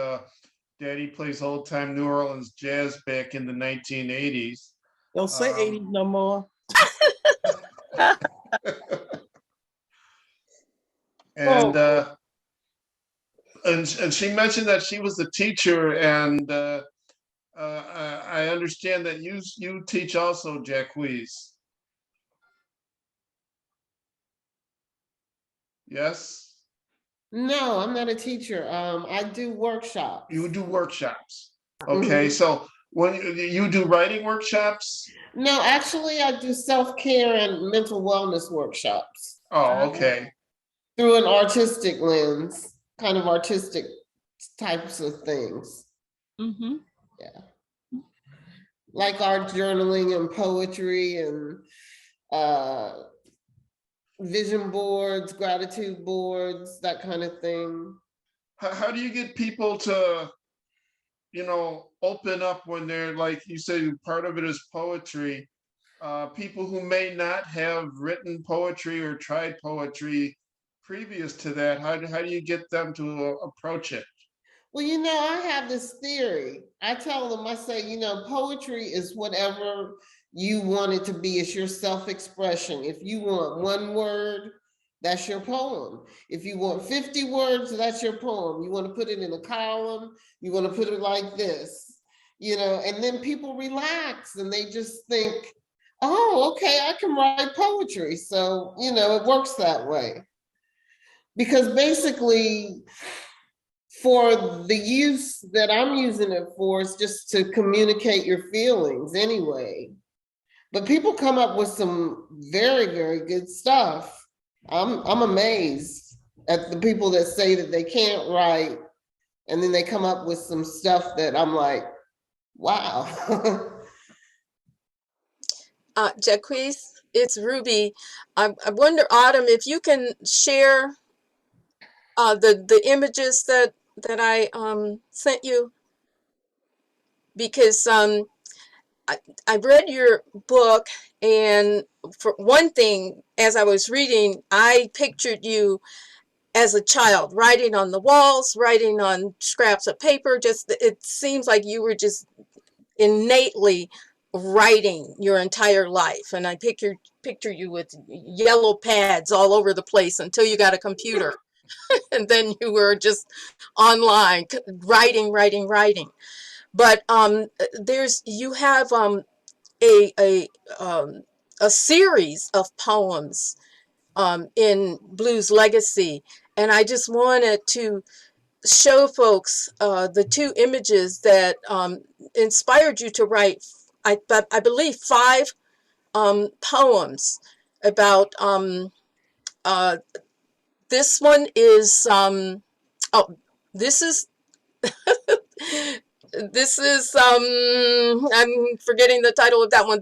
Daddy Plays Old Time New Orleans Jazz, back in the 1980s. Don't say 80s no more. And and she mentioned that she was a teacher, and I understand that you teach also, Jacquese. Yes? No, I'm not a teacher. I do workshops. You do workshops. Okay, so when you do writing workshops? No, actually, I do self-care and mental wellness workshops. Oh, okay. Through an artistic lens, kind of artistic types of things. Mm-hmm. Yeah. Like art journaling and poetry and vision boards, gratitude boards, that kind of thing. How do you get people to, open up when they're, like you say, part of it is poetry? People who may not have written poetry or tried poetry previous to that, how do you get them to approach it? Well, I have this theory. I tell them, I say, poetry is whatever you want it to be. It's your self-expression. If you want one word, that's your poem. If you want 50 words, that's your poem. You want to put it in a column, you want to put it like this, and then people relax and they just think, oh, okay, I can write poetry. So, it works that way. Because basically, for the use that I'm using it for is just to communicate your feelings anyway. But people come up with some very, very good stuff. I'm amazed at the people that say that they can't write, and then they come up with some stuff that I'm like, wow. Jacquese, it's Ruby. I wonder, Autumn, if you can share the images that I sent you, because I read your book, and for one thing, as I was reading, I pictured you as a child, writing on the walls, writing on scraps of paper. Just, it seems like you were just innately writing your entire life. And I picture you with yellow pads all over the place until you got a computer. And then you were just online writing. But you have a series of poems in Blues Legacy, and I just wanted to show folks the two images that inspired you to write, I believe, 5 poems about this one is this is I'm forgetting the title of that one.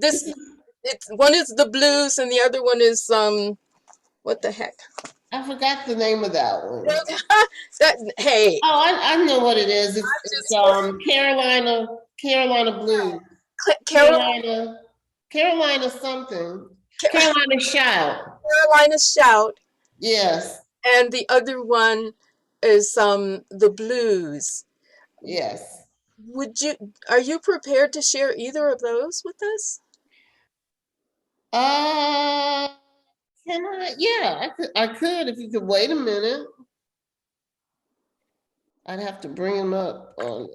One is the blues and the other one is what the heck? I forgot the name of that one. Hey. Oh, I know what it is. It's Carolina Blues. Carolina something. Carolina Shout. Carolina Shout. Yes. And the other one is the blues. Yes. Are you prepared to share either of those with us? Can I? Yeah, I could if you could wait a minute. I'd have to bring them up on.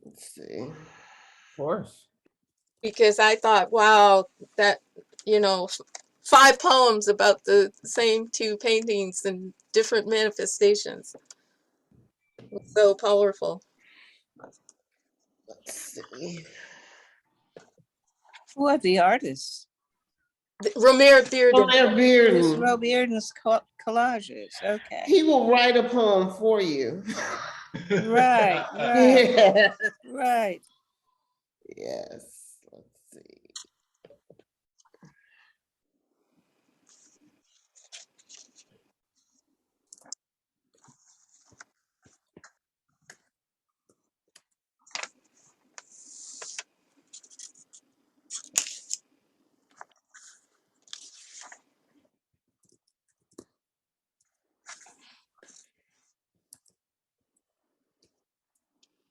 Let's see. Of course. Because I thought, wow, that 5 poems about the same 2 paintings and different manifestations. It's so powerful. Let's see. Who are the artists? Romare Bearden. Romare Bearden. It's Romare Bearden's collages. Okay. He will write a poem for you. Right. Yeah. Right. Yes. Let's see.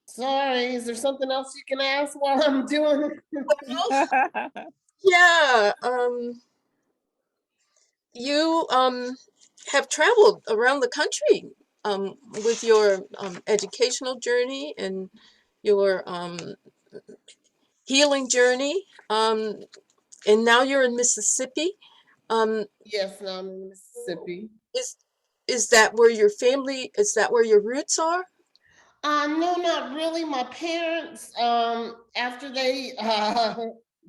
Sorry, is there something else you can ask while I'm doing it? Yeah. You have traveled around the country with your educational journey and your healing journey. And now you're in Mississippi. Yes, now I'm in Mississippi. Is that where your family, is that where your roots are? No, not really. My parents, after they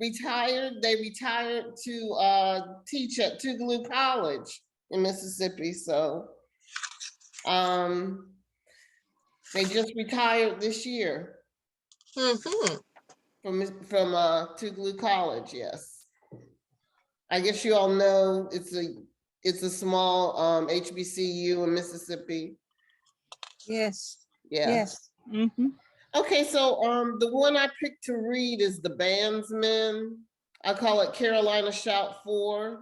retired, they retired to teach at Tougaloo College in Mississippi. So they just retired this year from Tougaloo College. Yes, I guess you all know it's a small HBCU in Mississippi. Yes. Yeah. Yes. Mm-hmm. Okay, so the one I picked to read is The Bandsmen. I call it Carolina Shout 4.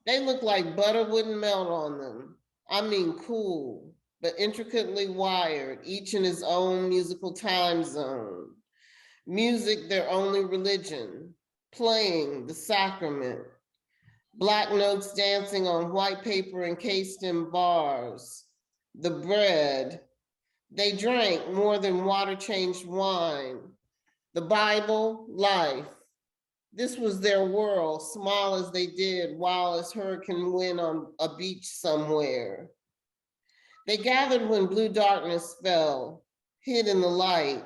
They look like butter wouldn't melt on them. I mean cool, but intricately wired, each in his own musical time zone. Music their only religion, playing the sacrament. Black notes dancing on white paper encased in bars. The bread. They drank more than water changed wine. The Bible, life. This was their world, small as they did, wild as hurricane wind on a beach somewhere. They gathered when blue darkness fell, hid in the light.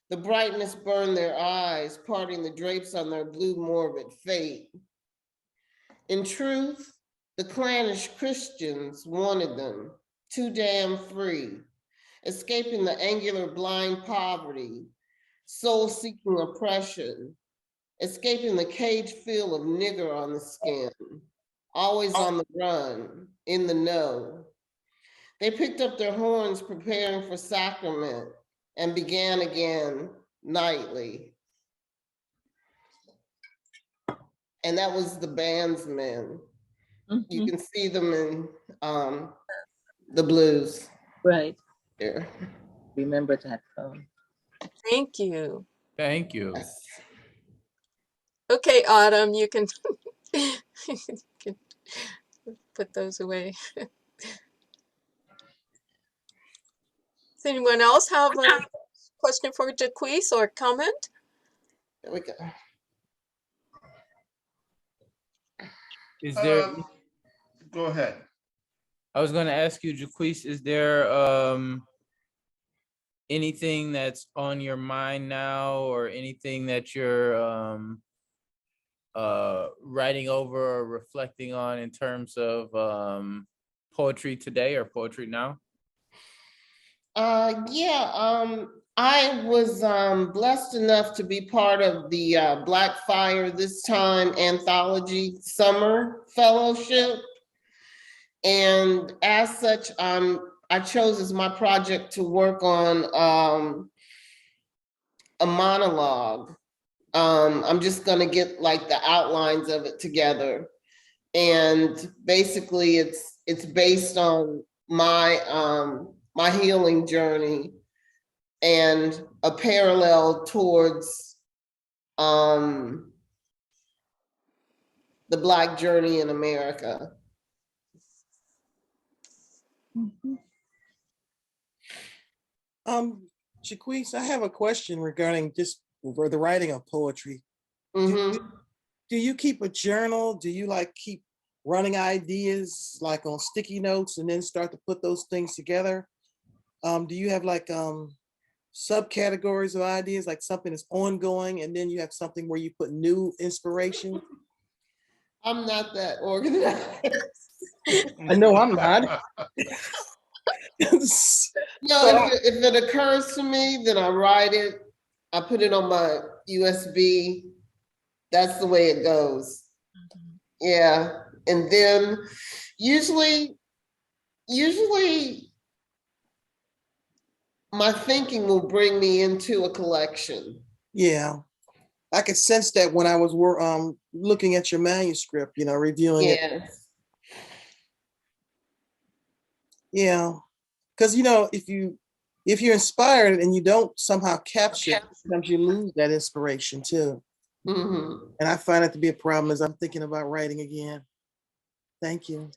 The brightness burned their eyes, parting the drapes on their blue morbid fate. In truth, the clannish Christians wanted them, too damn free, escaping the angular blind poverty, soul-seeking oppression, escaping the cage feel of nigger on the skin, always on the run, in the know. They picked up their horns preparing for sacrament and began again nightly. And that was The Bandsmen. You can see them in the blues. Right. There. Remember that poem. Thank you. Thank you. Okay, Autumn, you can, you can put those away. Does anyone else have a question for Jacquese or comment? There we go. Is there? Go ahead. I was going to ask you, Jacquese, is there anything that's on your mind now, or anything that you're writing over or reflecting on in terms of poetry today or poetry now? I was blessed enough to be part of the Black Fire This Time Anthology Summer Fellowship. And as such, I chose as my project to work on a monologue. I'm just gonna get like the outlines of it together. And basically it's based on my my healing journey and a parallel towards the Black journey in America. Jacquese, I have a question regarding just for the writing of poetry. Do you keep a journal? Do you like keep running ideas like on sticky notes and then start to put those things together? Do you have like subcategories of ideas, like something that's ongoing and then you have something where you put new inspiration? I'm not that organized. I know I'm not. No, if it occurs to me, then I write it. I put it on my USB. That's the way it goes. Yeah, and then usually my thinking will bring me into a collection. Yeah, I could sense that when I was looking at your manuscript, reviewing it. Yeah, because if you're inspired and you don't somehow capture it, sometimes you lose that inspiration too. Mhm. And I find it to be a problem as I'm thinking about writing again. Thank you.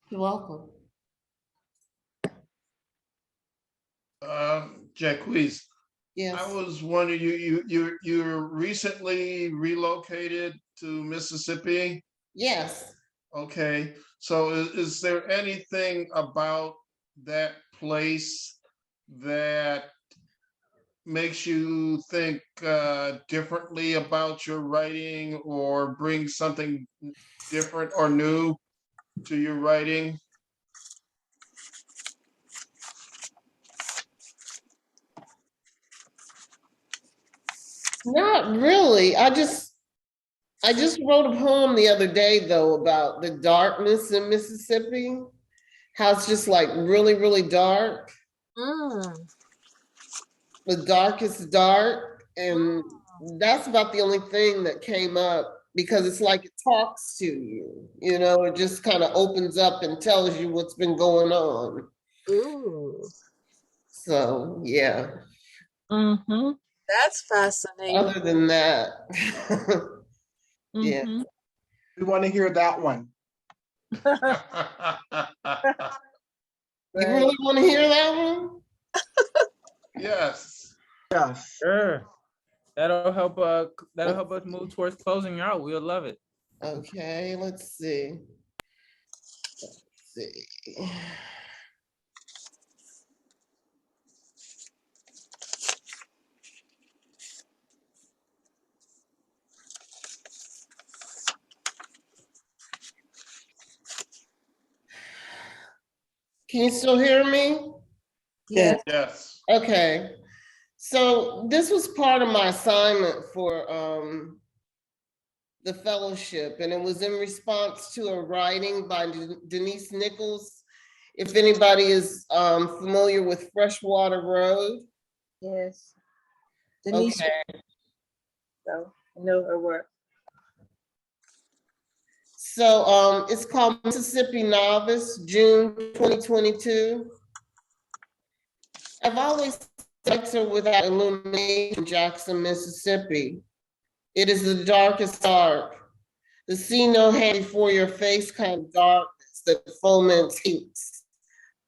You're welcome. Jacquese, Yes. I was wondering, you recently relocated to Mississippi? Yes. Okay, so is there anything about that place that makes you think differently about your writing or bring something different or new to your writing? Not really. I just wrote a poem the other day though about the darkness in Mississippi. How it's just like really, really dark. Mm. The darkest dark. And that's about the only thing that came up because it's like it talks to you. You know, it just kind of opens up and tells you what's been going on. Ooh, So yeah. Mm-hmm. that's fascinating. Other than that, yeah. Mm-hmm. We want to hear that one. You really want to hear that one? Yes. Yes. Sure. That'll help us move towards closing out. We'll love it. Okay, let's see. Let's see. Can you still hear me? Yes. Yes. Okay. So this was part of my assignment for the fellowship, and it was in response to a writing by Denise Nichols. If anybody is familiar with Freshwater Road. Yes. Denise, Okay. so I know her work. So it's called Mississippi Novice, June 2022. I've always liked her without illumination, Jackson, Mississippi. It is the darkest dark. The see no hand before your face kind of darkness that foments heats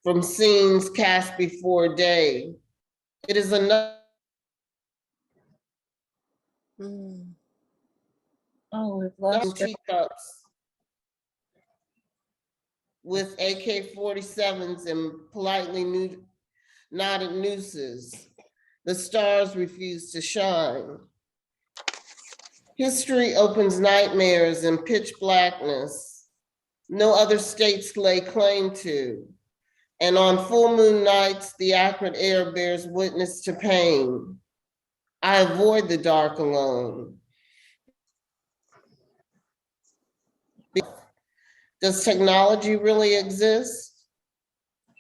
from scenes cast before day. It is another. Mm. Oh, we've lost her. Teacups with AK-47s and politely knotted nooses. The stars refuse to shine. History opens nightmares in pitch blackness no other states lay claim to. And on full moon nights, the acrid air bears witness to pain. I avoid the dark alone. Does technology really exist?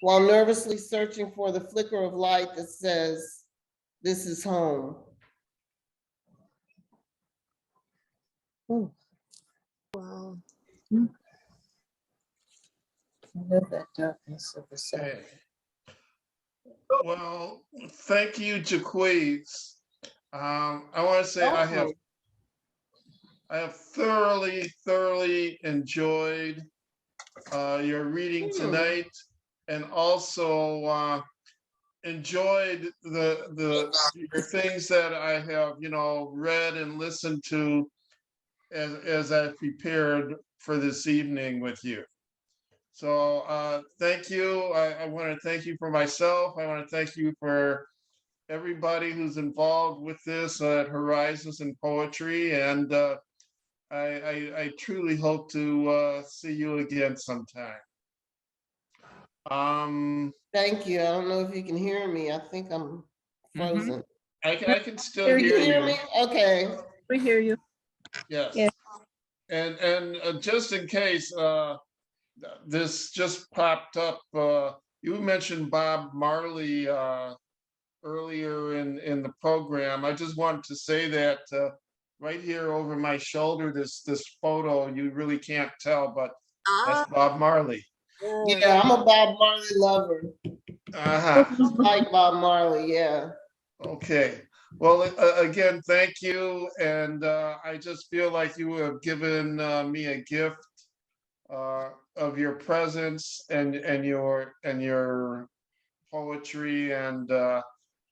While nervously searching for the flicker of light that says, this is home. Ooh, Wow. I love that darkness of the sun. Okay. Well, thank you, Jacquese. I want to say I have thoroughly enjoyed your reading tonight, and also enjoyed your things that I have, read and listened to as I prepared for this evening with you. So thank you. I want to thank you for myself. I want to thank you for everybody who's involved with this at Horizons in Poetry, and I truly hope to see you again sometime. Thank you. I don't know if you can hear me. I think I'm frozen. I can still hear you. Can you hear me? Okay. We hear you. Yes. Yes. And just in case this just popped up, you mentioned Bob Marley earlier in the program. I just wanted to say that right here over my shoulder, this photo, you really can't tell, but that's Bob Marley. Yeah, I'm a Bob Marley lover. Uh-huh. Like Bob Marley, yeah. Okay. Well, again, thank you. And I just feel like you have given me a gift of your presence and your poetry. And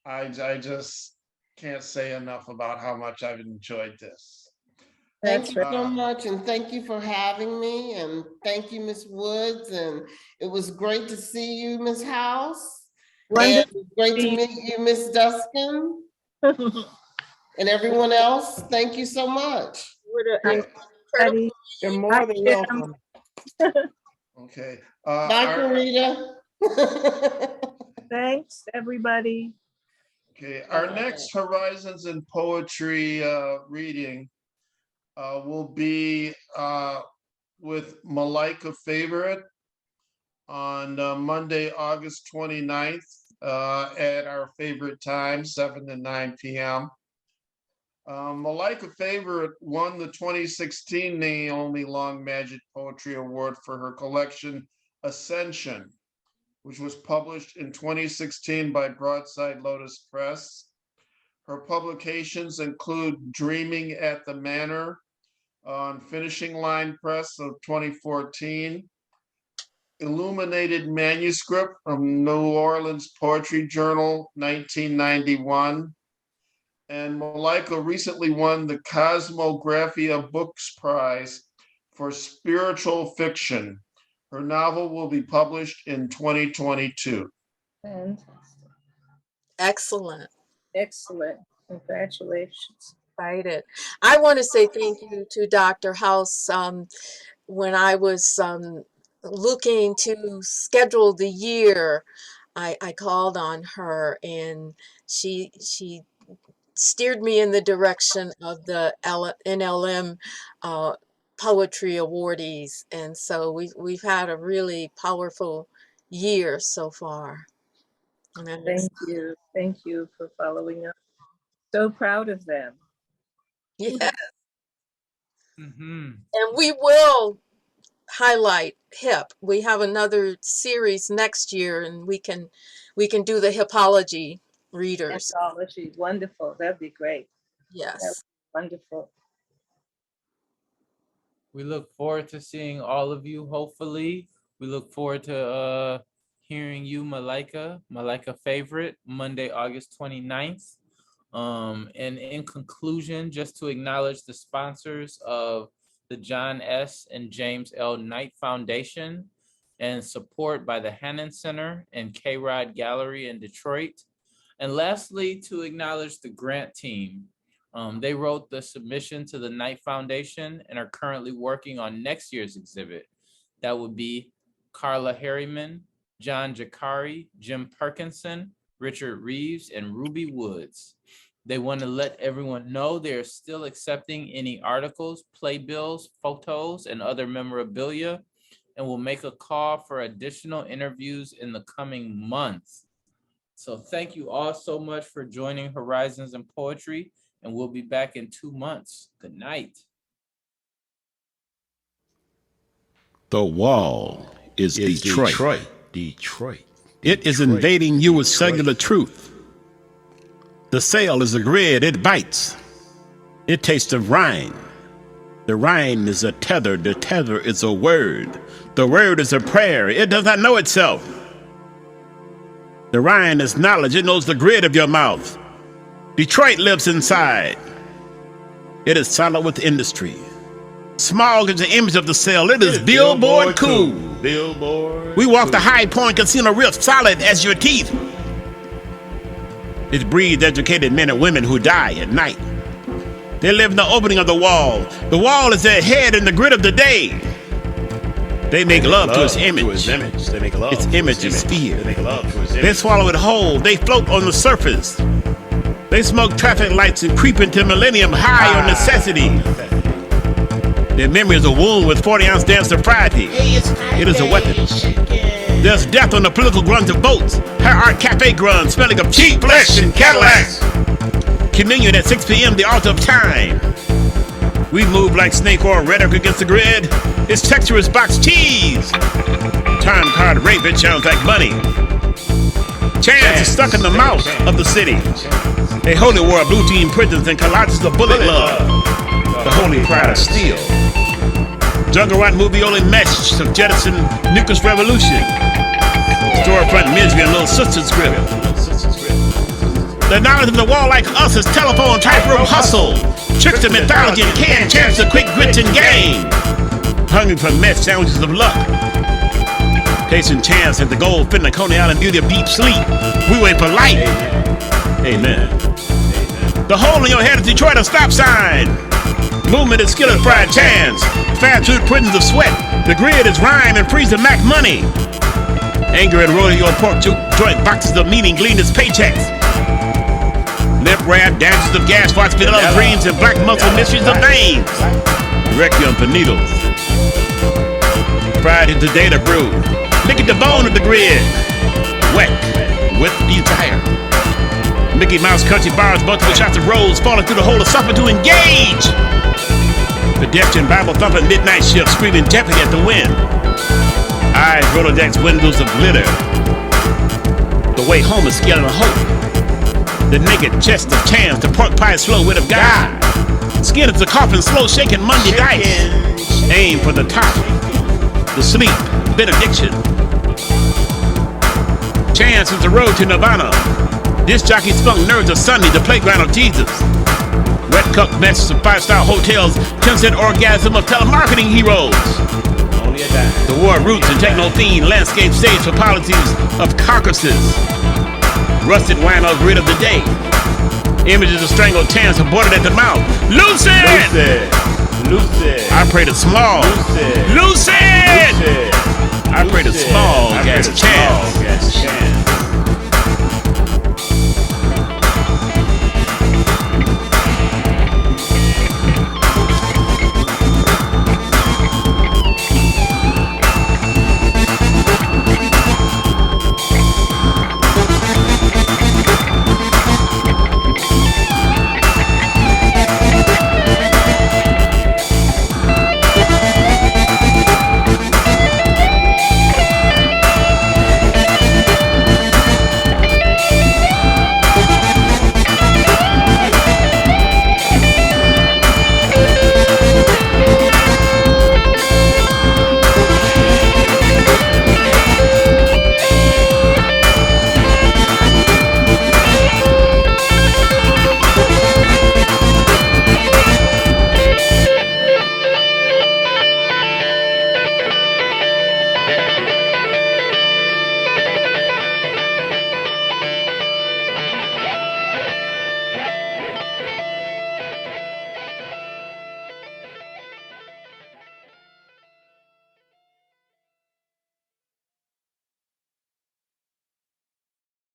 I just can't say enough about how much I've enjoyed this. Thank you That's so much, and thank you for having me, and thank you, Miss Woods, and it was great to see you, Miss House. And it was great to meet you, Miss Duskin, and everyone else. Thank you so much. You're more than welcome. Okay. Bye, Rita. Thanks, everybody. Okay, our next Horizons in Poetry reading will be with Malika Favorite on Monday, August 29th at our favorite time, 7 to 9 p.m. Malika Favorite won the 2016 Naomi Long Magic Poetry Award for her collection Ascension, which was published in 2016 by Broadside Lotus Press. Her publications include Dreaming at the Manor on Finishing Line Press of 2014, Illuminated Manuscript from New Orleans Poetry Journal, 1991, and Malika recently won the Cosmographia Books Prize for Spiritual Fiction. Her novel will be published in 2022. Fantastic. Excellent. Excellent. Congratulations. Excited. I want to say thank you to Dr. House. When I was looking to schedule the year, I called on her, and she steered me in the direction of the NLM poetry awardees, and so we've had a really powerful year so far. And Thank you for following up. So proud of them. Yes. And we will highlight HIP. We have another series next year, and we can do the hipology readers. Hipology, wonderful. That'd be great. Yes. Wonderful. We look forward to seeing all of you, hopefully. We look forward to hearing you, Malika Favorite, Monday, August 29th. And in conclusion, just to acknowledge the sponsors of the John S. and James L. Knight Foundation, and support by the Hannan Center and Kayrod Gallery in Detroit. And lastly, to acknowledge the grant team. They wrote the submission to the Knight Foundation and are currently working on next year's exhibit. That would be Carla Harriman, John Jacquese, Jim Perkinson, Richard Reeves, and Ruby Woods. They want to let everyone know they're still accepting any articles, playbills, photos, and other memorabilia, and will make a call for additional interviews in the coming months. So thank you all so much for joining Horizons in Poetry, and we'll be back in 2 months. Good night. The wall is Detroit. It is invading you with cellular truth. The sail is a grid, it bites. It tastes of rhyme. The rhyme is a tether, the tether is a word. The word is a prayer, it does not know itself. The rhyme is knowledge, it knows the grid of your mouth. Detroit lives inside. It is solid with industry. Smog is the image of the cell, it is billboard cool. We walk the High Point Casino real solid as your teeth. It breeds educated men and women who die at night. They live in the opening of the wall. The wall is their head in the grid of the day. They make love to its image. Its image is fear. They swallow it whole. They float on the surface. They smoke traffic lights and creep into millennium high on necessity. Their memory is a wound with 40-ounce dance sobriety. It is a weapon. There's death on the political grunts of votes. Her art cafe grunts, smelling of cheap flesh and Cadillacs. Communion at 6 p.m., the altar of time. We move like snake oil rhetoric against the grid. Its texture is box cheese. Time card rape, it sounds like money. Chance is stuck in the mouth of the city. A holy war of blue team prisons and collages of bullet love. The holy pride of steel. Jungle Rot movie-only message of jettison nucleus revolution. Storefront misery and little sister script. The knowledge of the wall like us is telephone tightrope hustle. Tricks of mythology and canned champs of quick grit and game. Hungry for mess sandwiches of luck. Tasting chance at the gold fin, the Coney Island beauty of deep sleep. We wait for light. Amen. The hole in your head is Detroit a stop sign. Movement is skill and fried chance. Fast food prisons of sweat. The grid is rhyme and freeze the Mac money. Anger and rolling your pork joint boxes of meaning gleaned as paychecks. Lip wrap dances of gas farts, vanilla dreams, and black muscle mysteries of veins. Requiem for needles. Fried into data brew. Lick at the bone of the grid. Wet with desire. Mickey Mouse country bars, multiple shots of rolls falling through the hole of supper to engage. Pedestrian Bible thumping midnight shift screaming deafly at the wind. Eyes Rolodex windows of glitter. The way home is scaling a hope. The naked chest of chance, the pork pie slow wit of God. Skin is the coffin slow shaking Monday dice. Aim for the top. The sleep, benediction. Chance is the road to Nirvana. Disc jockey spunk nerves of Sunday, the playground of Jesus. Wet cup messes of five-star hotels, 10-cent orgasm of telemarketing heroes. The war roots and techno-themed landscape stage for policies of carcasses. Rusted wine of grid of the day. Images of strangled chance aborted at the mouth. Lucid! Lucid! I pray to small. Lucid! I pray to small gas chance.